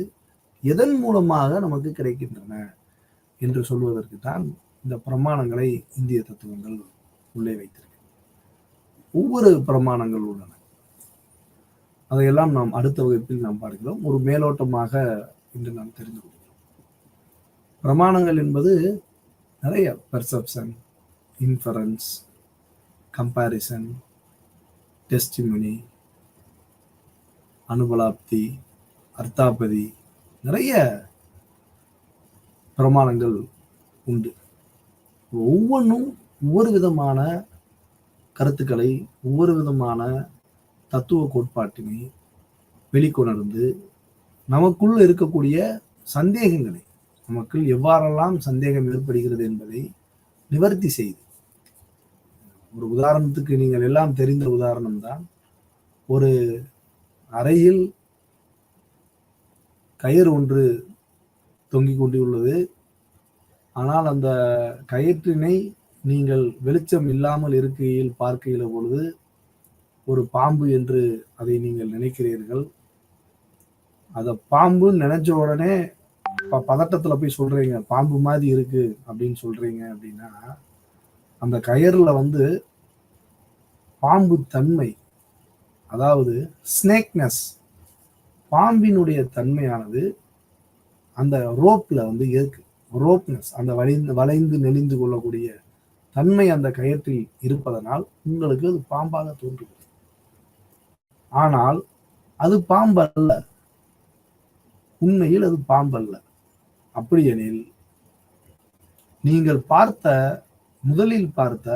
எதன் மூலமாக நமக்கு கிடைக்கின்றன என்று சொல்வதற்கு தான் இந்த பிரமாணங்களை இந்திய தத்துவங்கள் உள்ளே வைத்திருக்க. ஒவ்வொரு பிரமாணங்கள் உள்ளன. அதையெல்லாம் நாம் அடுத்த வகுப்பில் நாம் பார்க்கிறோம். ஒரு மேலோட்டமாக இன்று நாம் தெரிந்து கொள்கிறோம். பிரமாணங்கள் என்பது நிறைய பெர்செப்ஷன், இன்ஃபரன்ஸ், கம்பேரிசன், டெஸ்டிமனி, அனுபலாப்தி, அர்த்தாபதி, நிறைய பிரமாணங்கள் உண்டு. ஒவ்வொன்றும் ஒவ்வொரு விதமான கருத்துக்களை, ஒவ்வொரு விதமான தத்துவ கோட்பாட்டினை வெளிக்கொணர்ந்து நமக்குள் இருக்கக்கூடிய சந்தேகங்களை, நமக்குள் எவ்வாறெல்லாம் சந்தேகம் ஏற்படுகிறது என்பதை நிவர்த்தி செய்து, ஒரு உதாரணத்துக்கு நீங்கள் எல்லாம் தெரிந்த உதாரணம் தான், ஒரு அறையில் கயிறு ஒன்று தொங்கிக் கொண்டுள்ளது. ஆனால் அந்த கயிற்றினை நீங்கள் வெளிச்சம் இல்லாமல் இருக்கையில் பார்க்கிற பொழுது ஒரு பாம்பு என்று அதை நீங்கள் நினைக்கிறீர்கள். அத பாம்புன்னு நினைச்ச உடனே பதட்டத்துல போய் சொல்றீங்க, பாம்பு மாதிரி இருக்கு அப்படின்னு சொல்றீங்க. அப்படின்னா அந்த கயிறுல வந்து பாம்பு தன்மை, அதாவது ஸ்னேக்னஸ், பாம்பினுடைய தன்மையானது அந்த ரோப்ல வந்து இருக்கு. ரோப்னஸ், அந்த வளைந்து நெளிந்து கொள்ளக்கூடிய தன்மை அந்த கயிற்றில் இருப்பதனால் உங்களுக்கு அது பாம்பாக தோன்றுகிறது. ஆனால் அது பாம்பு அல்ல, உண்மையில் அது பாம்பு அல்ல. அப்படியெனில் நீங்கள் முதலில் பார்த்த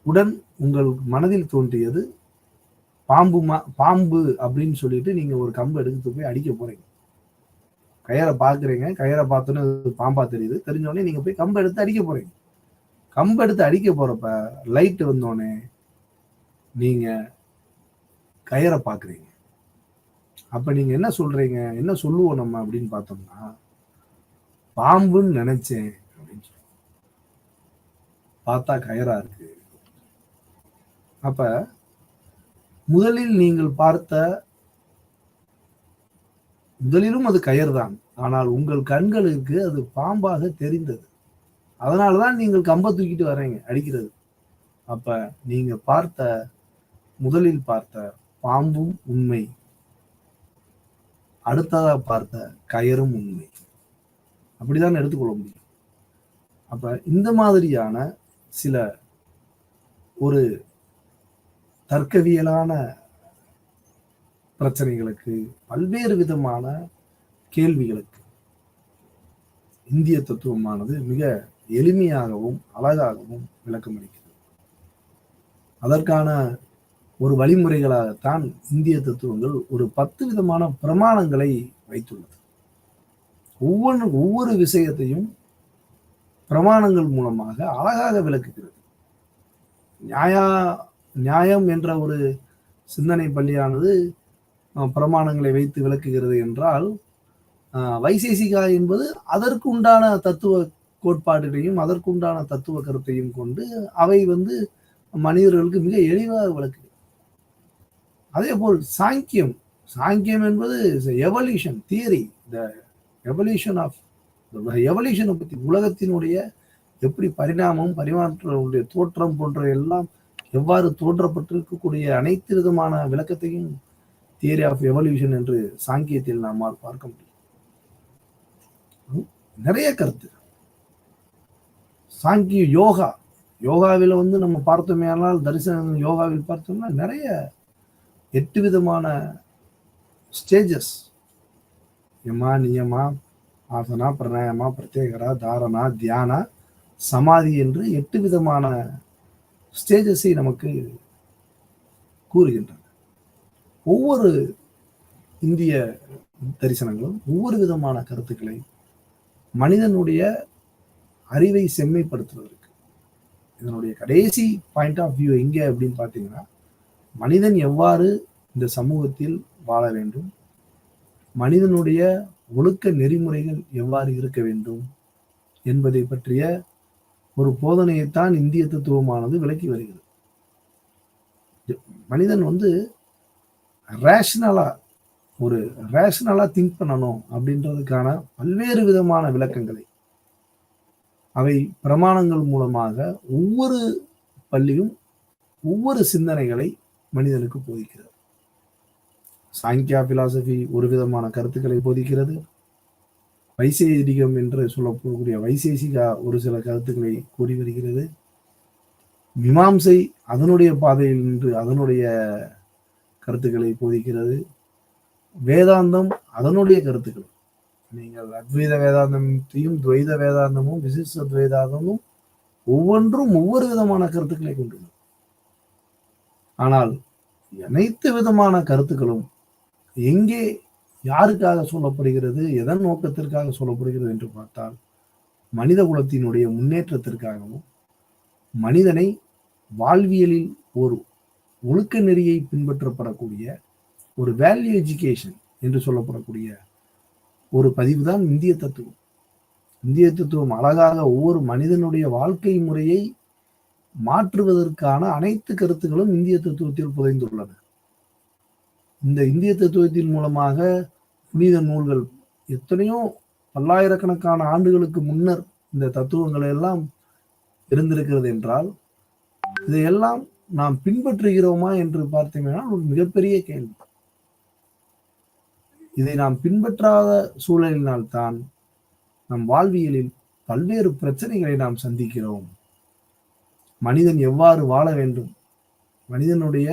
உடன் உங்கள் மனதில் தோன்றியது பாம்பு அப்படின்னு சொல்லிட்டு நீங்க ஒரு கம்பு எடுத்து போய் அடிக்க போறீங்க. கயிறை பாக்குறீங்க, கயிறை பார்த்தோன்னே பாம்பா தெரியுது, தெரிஞ்சோடனே நீங்க போய் கம்பு எடுத்து அடிக்க போறீங்க. கம்பு எடுத்து அடிக்க போறப்ப லைட் வந்தோடனே நீங்க கயிறை பாக்குறீங்க. அப்ப நீங்க என்ன சொல்றீங்க, என்ன சொல்லுவோம் நம்ம அப்படின்னு பார்த்தோம்னா, பாம்புன்னு நினைச்சேன் அப்படின்னு சொல்லி பார்த்தா கயிறா இருக்கு. அப்ப முதலில் நீங்கள் முதலிலும் அது கயிறு தான், ஆனால் உங்கள் கண்களுக்கு அது பாம்பாக தெரிந்தது. அதனாலதான் நீங்கள் கம்பை தூக்கிட்டு வர்றீங்க அடிக்கிறது. அப்ப நீங்க முதலில் பார்த்த பாம்பும் உண்மை, அடுத்ததா பார்த்த கயிறும் உண்மை. அப்படிதான் எடுத்துக்கொள்ள முடியும். அப்ப இந்த மாதிரியான சில ஒரு தர்க்கவியலான பிரச்சனைகளுக்கு, பல்வேறு விதமான கேள்விகளுக்கு இந்திய தத்துவமானது மிக எளிமையாகவும் அழகாகவும் விளக்கம் அளிக்கிறது. அதற்கான ஒரு வழிமுறைகளாகத்தான் இந்திய தத்துவங்கள் ஒரு 10 விதமான பிரமாணங்களை வைத்துள்ளது. ஒவ்வொரு விஷயத்தையும் பிரமாணங்கள் மூலமாக அழகாக விளக்குகிறது. நியாயம் என்ற ஒரு சிந்தனை பள்ளியானது பிரமாணங்களை வைத்து விளக்குகிறது என்றால், வைசேசிகா என்பது அதற்கு உண்டான தத்துவ கோட்பாட்டினையும் அதற்கு உண்டான தத்துவ கருத்தையும் கொண்டு அவை வந்து மனிதர்களுக்கு மிக எளிதாக விளக்குகிறது. அதே போல் சாங்கியம் என்பது எவல்யூஷன் தியரி, எவல்யூஷனை பற்றி, உலகத்தினுடைய எப்படி பரிணாமம், பரிமாற்றங்களுடைய தோற்றம் போன்ற எல்லாம் எவ்வாறு தோன்றப்பட்டிருக்கக்கூடிய அனைத்து விதமான விளக்கத்தையும் தியரி ஆஃப் எவல்யூஷன் என்று சாங்கியத்தில் நம்மால் பார்க்க முடியும். நிறைய கருத்து. சாங்கிய யோகாவில் வந்து நம்ம பார்த்தோமே, ஆனால் தரிசன யோகாவில் பார்த்தோம்னா நிறைய 8 விதமான ஸ்டேஜஸ், யமா, நியமா, ஆசனா, பிரணாயமா, பிரத்யேகரா, தாரணா, தியானா, சமாதி என்று 8 விதமான ஸ்டேஜஸை நமக்கு கூறுகின்றன. ஒவ்வொரு இந்திய தரிசனங்களும் ஒவ்வொரு விதமான கருத்துக்களை மனிதனுடைய அறிவை செம்மைப்படுத்துவதற்கு, இதனுடைய கடைசி பாயிண்ட் ஆஃப் வியூ எங்கே அப்படின்னு பார்த்தீங்கன்னா, மனிதன் எவ்வாறு இந்த சமூகத்தில் வாழ வேண்டும், மனிதனுடைய ஒழுக்க நெறிமுறைகள் எவ்வாறு இருக்க வேண்டும் என்பதை பற்றிய ஒரு போதனையைத்தான் இந்திய தத்துவமானது விளக்கி வருகிறது. மனிதன் ரேஷனலா திங்க் பண்ணணும் அப்படின்றதுக்கான பல்வேறு விதமான விளக்கங்களை அவை பிரமாணங்கள் மூலமாக ஒவ்வொரு பள்ளியும் ஒவ்வொரு சிந்தனைகளை மனிதனுக்கு போதிக்கிறது. சாங்கியா பிலாசபி ஒரு விதமான கருத்துக்களை போதிக்கிறது. வைசேசிகம் என்று சொல்லக்கூடிய வைசேசிகா ஒரு சில கருத்துக்களை கூறி வருகிறது. மீமாம்சை அதனுடைய பாதையில் நின்று அதனுடைய கருத்துக்களை போதிக்கிறது. வேதாந்தம் அதனுடைய கருத்துக்கள், நீங்கள் அத்வைத வேதாந்தத்தையும் துவைத வேதாந்தமும் விசிஷ்ட துவைதாந்தமும் ஒவ்வொன்றும் ஒவ்வொரு விதமான கருத்துக்களை கொண்டுள்ளது. ஆனால் அனைத்து விதமான கருத்துக்களும் எங்கே யாருக்காக சொல்லப்படுகிறது, எதன் நோக்கத்திற்காக சொல்லப்படுகிறது என்று பார்த்தால், மனித குலத்தினுடைய முன்னேற்றத்திற்காகவும் மனிதனை வாழ்வியலில் ஒரு ஒழுக்க நெறியை பின்பற்றப்படக்கூடிய ஒரு வேல்யூ எஜுகேஷன் என்று சொல்லப்படக்கூடிய ஒரு பதிவு தான் இந்திய தத்துவம். இந்திய தத்துவம் அழகாக ஒவ்வொரு மனிதனுடைய வாழ்க்கை முறையை மாற்றுவதற்கான அனைத்து கருத்துக்களும் இந்திய தத்துவத்தில் புதைந்துள்ளன. இந்த இந்திய தத்துவத்தின் மூலமாக புனித நூல்கள் எத்தனையோ பல்லாயிரக்கணக்கான ஆண்டுகளுக்கு முன்னர் இந்த தத்துவங்கள் எல்லாம் இருந்திருக்கிறது என்றால், இதையெல்லாம் நாம் பின்பற்றுகிறோமா என்று பார்த்தீங்கன்னா ஒரு மிகப்பெரிய கேள்வி. இதை நாம் பின்பற்றாத சூழலினால்தான் நம் வாழ்வியலில் பல்வேறு பிரச்சனைகளை நாம் சந்திக்கிறோம். மனிதன் எவ்வாறு வாழ வேண்டும், மனிதனுடைய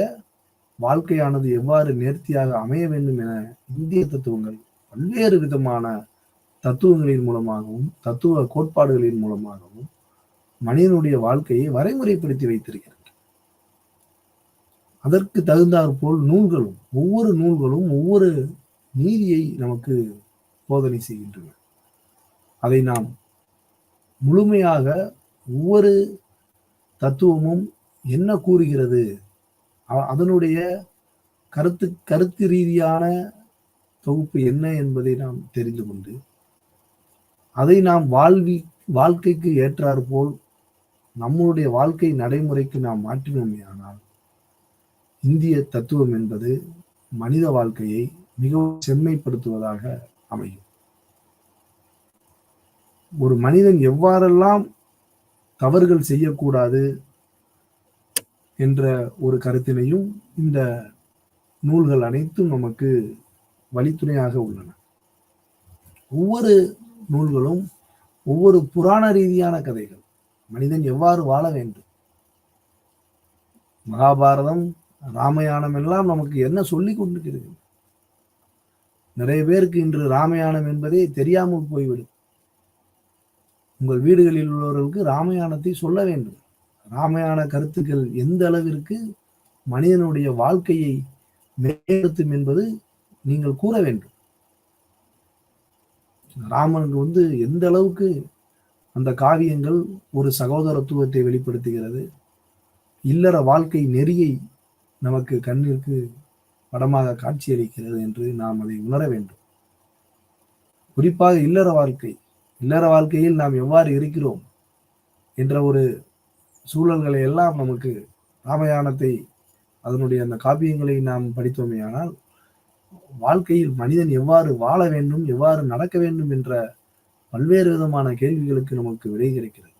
வாழ்க்கையானது எவ்வாறு நேர்த்தியாக அமைய வேண்டும் என இந்திய தத்துவங்கள் பல்வேறு விதமான தத்துவங்களின் மூலமாகவும் தத்துவ கோட்பாடுகளின் மூலமாகவும் மனிதனுடைய வாழ்க்கையை வரைமுறைப்படுத்தி வைத்திருக்கிறது. அதற்கு தகுந்தாற்போல் ஒவ்வொரு நூல்களும் ஒவ்வொரு நீதியை நமக்கு போதனை செய்கின்றன. அதை நாம் முழுமையாக ஒவ்வொரு தத்துவமும் என்ன கூறுகிறது, அதனுடைய கருத்து ரீதியான தொகுப்பு என்ன என்பதை நாம் தெரிந்து கொண்டு அதை நாம் வாழ்க்கைக்கு ஏற்றாற்போல் நம்முடைய வாழ்க்கை நடைமுறைக்கு நாம் மாற்றினோமே ஆனால், இந்திய தத்துவம் என்பது மனித வாழ்க்கையை மிகவும் செம்மைப்படுத்துவதாக அமையும். ஒரு மனிதன் எவ்வாறெல்லாம் தவறுகள் செய்யக்கூடாது என்ற ஒரு கருத்தினையும் இந்த நூல்கள் அனைத்தும் நமக்கு வழித்துணையாக உள்ளன. ஒவ்வொரு நூல்களும் ஒவ்வொரு புராண ரீதியான கதைகள், மனிதன் எவ்வாறு வாழ வேண்டும். மகாபாரதம், ராமாயணம் எல்லாம் நமக்கு என்ன சொல்லிக் கொண்டிருக்கிறது? நிறைய பேருக்கு இன்று ராமாயணம் என்பதே தெரியாமல் போய்விடும். உங்கள் வீடுகளில் உள்ளவர்களுக்கு ராமாயணத்தை சொல்ல வேண்டும். ராமாயண கருத்துக்கள் எந்த அளவிற்கு மனிதனுடைய வாழ்க்கையை மேம்படுத்தும் என்பது நீங்கள் கூற வேண்டும். ராமனுக்கு எந்த அளவுக்கு அந்த காவியங்கள் ஒரு சகோதரத்துவத்தை வெளிப்படுத்துகிறது, இல்லற வாழ்க்கை நெறியை நமக்கு கண்ணிற்கு படமாக காட்சியளிக்கிறது என்று நாம் அதை உணர வேண்டும். குறிப்பாக இல்லற வாழ்க்கையில் நாம் எவ்வாறு இருக்கிறோம் என்ற ஒரு சூழல்களை எல்லாம் நமக்கு ராமாயணத்தை அதனுடைய அந்த காப்பியங்களை நாம் படித்தோமே ஆனால், வாழ்க்கையில் மனிதன் எவ்வாறு வாழ வேண்டும், எவ்வாறு நடக்க வேண்டும் என்ற பல்வேறு விதமான கேள்விகளுக்கு நமக்கு விடை கிடைக்கிறது.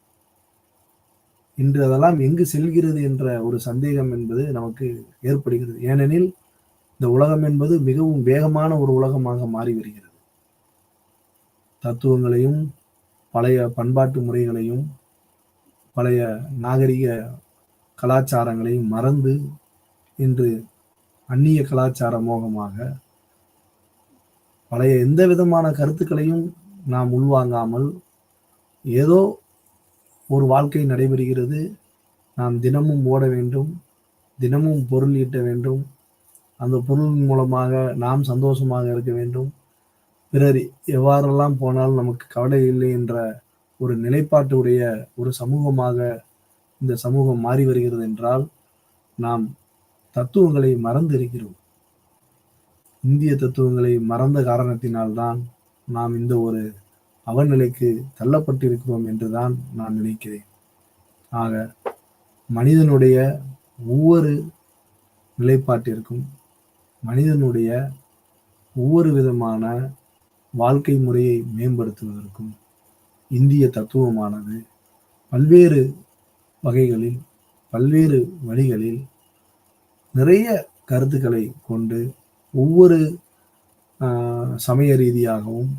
இன்று அதெல்லாம் எங்கு செல்கிறது என்ற ஒரு சந்தேகம் என்பது நமக்கு ஏற்படுகிறது. ஏனெனில் இந்த உலகம் என்பது மிகவும் வேகமான ஒரு உலகமாக மாறி வருகிறது. தத்துவங்களையும் பழைய பண்பாட்டு முறைகளையும் பழைய நாகரிக கலாச்சாரங்களையும் மறந்து இன்று அந்நிய கலாச்சார மோகமாக பழைய எந்த விதமான கருத்துக்களையும் நாம் உள்வாங்காமல் ஏதோ ஒரு வாழ்க்கை நடைபெறுகிறது, நாம் தினமும் ஓட வேண்டும், தினமும் பொருள் ஈட்ட வேண்டும், அந்த பொருளின் மூலமாக நாம் சந்தோஷமாக இருக்க வேண்டும், பிறர் எவ்வாறெல்லாம் போனாலும் நமக்கு கவலை இல்லை என்ற ஒரு நிலைப்பாட்டுடைய ஒரு சமூகமாக இந்த சமூகம் மாறி வருகிறது என்றால் நாம் தத்துவங்களை மறந்து இருக்கிறோம். இந்திய தத்துவங்களை மறந்த காரணத்தினால்தான் நாம் இந்த ஒரு அவநிலைக்கு தள்ளப்பட்டிருக்கிறோம் என்றுதான் நான் நினைக்கிறேன். ஆக மனிதனுடைய ஒவ்வொரு நிலைப்பாட்டிற்கும், மனிதனுடைய ஒவ்வொரு விதமான வாழ்க்கை முறையை மேம்படுத்துவதற்கும் இந்திய தத்துவமானது பல்வேறு வகைகளில், பல்வேறு வழிகளில் நிறைய கருத்துக்களை கொண்டு ஒவ்வொரு சமய ரீதியாகவும்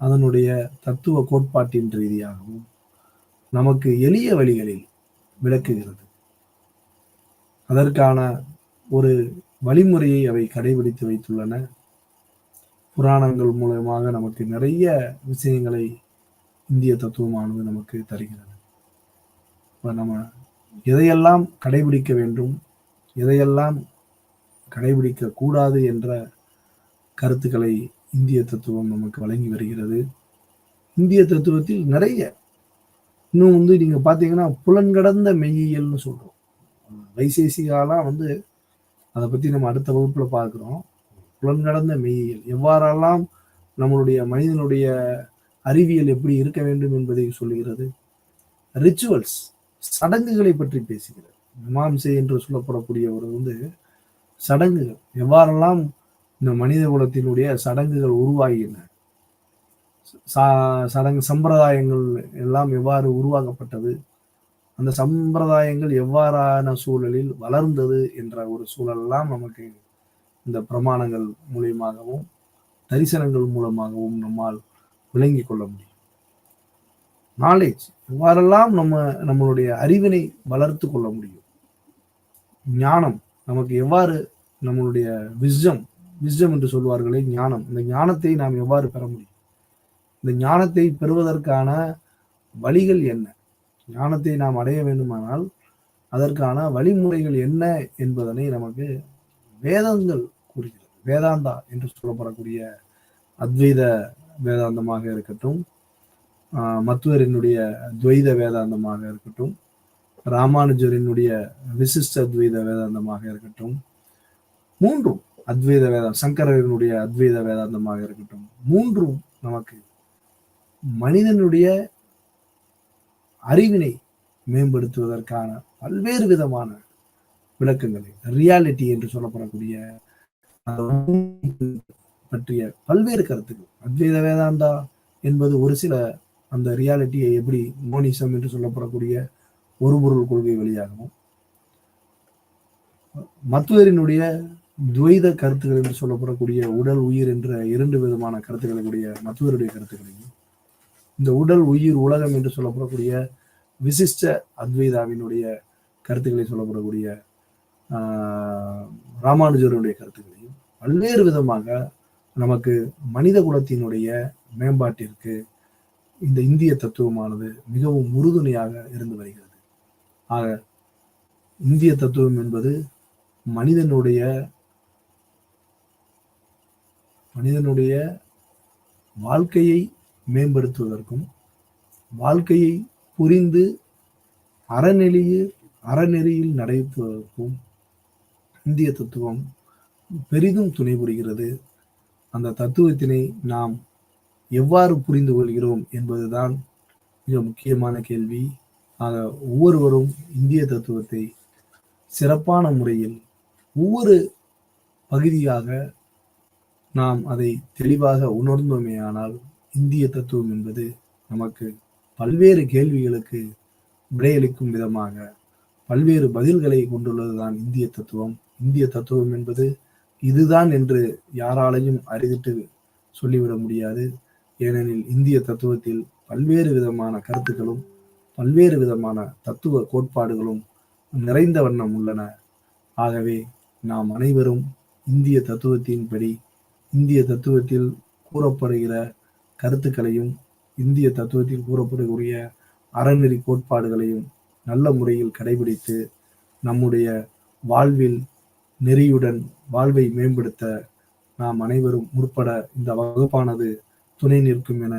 அதனுடைய தத்துவ கோட்பாட்டின் ரீதியாகவும் நமக்கு எளிய வழிகளில் விளக்குகிறது. அதற்கான ஒரு வழிமுறையை அவை கடைபிடித்து வைத்துள்ளன. புராணங்கள் மூலமாக நமக்கு நிறைய விஷயங்களை இந்திய தத்துவமானது நமக்கு தருகிறது. இப்போ நம்ம எதையெல்லாம் கடைபிடிக்க வேண்டும், எதையெல்லாம் கடைபிடிக்க கூடாது என்ற கருத்துக்களை இந்திய தத்துவம் நமக்கு வழங்கி வருகிறது. இந்திய தத்துவத்தில் நிறைய இன்னும் நீங்க பாத்தீங்கன்னா புலன்கடந்த மெய்யியல்னு சொல்றோம். வைசேசிகாலாம் அதை பத்தி நம்ம அடுத்த வகுப்புல பார்க்கிறோம். புலன்கடந்த மெய்யியல் எவ்வாறெல்லாம் நம்மளுடைய மனிதனுடைய அறிவியல் எப்படி இருக்க வேண்டும் என்பதை சொல்லுகிறது. ரிச்சுவல்ஸ், சடங்குகளை பற்றி பேசுகிறது. மீமாம்சை என்று சொல்லப்படக்கூடிய ஒரு சடங்குகள் எவ்வாறெல்லாம் இந்த மனித குலத்தினுடைய சடங்குகள் உருவாகின, சடங்கு சம்பிரதாயங்கள் எல்லாம் எவ்வாறு உருவாக்கப்பட்டது, அந்த சம்பிரதாயங்கள் எவ்வாறான சூழலில் வளர்ந்தது என்ற ஒரு சூழலெல்லாம் நமக்கு இந்த பிரமாணங்கள் மூலியமாகவும் தரிசனங்கள் மூலமாகவும் நம்மால் விளங்கி கொள்ள முடியும். நாலேஜ் எவ்வாறெல்லாம் நம்மளுடைய அறிவினை வளர்த்து கொள்ள முடியும். ஞானம் நமக்கு எவ்வாறு நம்மளுடைய விஸ்டம் என்று சொல்வார்களே ஞானம், இந்த ஞானத்தை நாம் எவ்வாறு பெற முடியும், இந்த ஞானத்தை பெறுவதற்கான வழிகள் என்ன, ஞானத்தை நாம் அடைய வேண்டுமானால் அதற்கான வழிமுறைகள் என்ன என்பதனை நமக்கு வேதங்கள் கூறுகிறது. வேதாந்தா என்று சொல்லப்படக்கூடிய அத்வைத வேதாந்தமாக இருக்கட்டும், மத்துவரினுடைய துவைத வேதாந்தமாக இருக்கட்டும், ராமானுஜரினுடைய விசிஷ்ட அத்வைத வேதாந்தமாக இருக்கட்டும், மூன்றும் அத்வைத வேதாந்தம், சங்கரனுடைய அத்வைத வேதாந்தமாக இருக்கட்டும், மூன்றும் நமக்கு மனிதனுடைய அறிவினை மேம்படுத்துவதற்கான பல்வேறு விதமான விளக்கங்களை, ரியாலிட்டி என்று சொல்லப்படக்கூடிய பற்றிய பல்வேறு கருத்துக்கள். அத்வைத வேதாந்தா என்பது ஒரு சில அந்த ரியாலிட்டியை எப்படி மோனிசம் என்று சொல்லப்படக்கூடிய ஒரு பொருள் கொள்கை வழியாகவும், மத்துவரினுடைய துவைத கருத்துக்கள் என்று சொல்லப்படக்கூடிய உடல் உயிர் என்ற இரண்டு விதமான கருத்துக்களுடைய மத்துவருடைய கருத்துக்களையும், இந்த உடல் உயிர் உலகம் என்று சொல்லப்படக்கூடிய விசிஷ்ட அத்வைதாவினுடைய கருத்துக்களை சொல்லப்படக்கூடிய ராமானுஜருடைய கருத்துக்களையும் பல்வேறு விதமாக நமக்கு மனித குலத்தினுடைய மேம்பாட்டிற்கு இந்த இந்திய தத்துவமானது மிகவும் உறுதுணையாக இருந்து வருகிறது. ஆக இந்திய தத்துவம் என்பது மனிதனுடைய வாழ்க்கையை மேம்படுத்துவதற்கும், வாழ்க்கையை புரிந்து அறநெறியில் நடைபெறுவதற்கும் இந்திய தத்துவம் பெரிதும் துணை புரிகிறது. அந்த தத்துவத்தினை நாம் எவ்வாறு புரிந்து கொள்கிறோம் என்பதுதான் மிக முக்கியமான கேள்வி. ஆக ஒவ்வொருவரும் இந்திய தத்துவத்தை சிறப்பான முறையில் ஒவ்வொரு பகுதியாக நாம் அதை தெளிவாக உணர்ந்தோமேயானால் இந்திய தத்துவம் என்பது நமக்கு பல்வேறு கேள்விகளுக்கு விடையளிக்கும் விதமாக பல்வேறு பதில்களை கொண்டுள்ளதுதான் இந்திய தத்துவம். இந்திய தத்துவம் என்பது இதுதான் என்று யாராலையும் அறிவிட்டு சொல்லிவிட முடியாது. ஏனெனில் இந்திய தத்துவத்தில் பல்வேறு விதமான கருத்துக்களும் பல்வேறு விதமான தத்துவ கோட்பாடுகளும் நிறைந்த வண்ணம் உள்ளன. ஆகவே நாம் அனைவரும் இந்திய தத்துவத்தின்படி, இந்திய தத்துவத்தில் கூறப்படுகிற கருத்துக்களையும், இந்திய தத்துவத்தில் கூறப்படக்கூடிய அறநெறி கோட்பாடுகளையும் நல்ல முறையில் கடைபிடித்து நம்முடைய வாழ்வில் நெறியுடன் வாழ்வை மேம்படுத்த நாம் அனைவரும் முற்பட இந்த வகுப்பானது துணை நிற்கும் என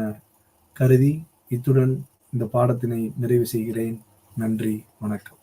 கருதி இத்துடன் இந்த பாடத்தினை நிறைவு செய்கிறேன். நன்றி, வணக்கம்.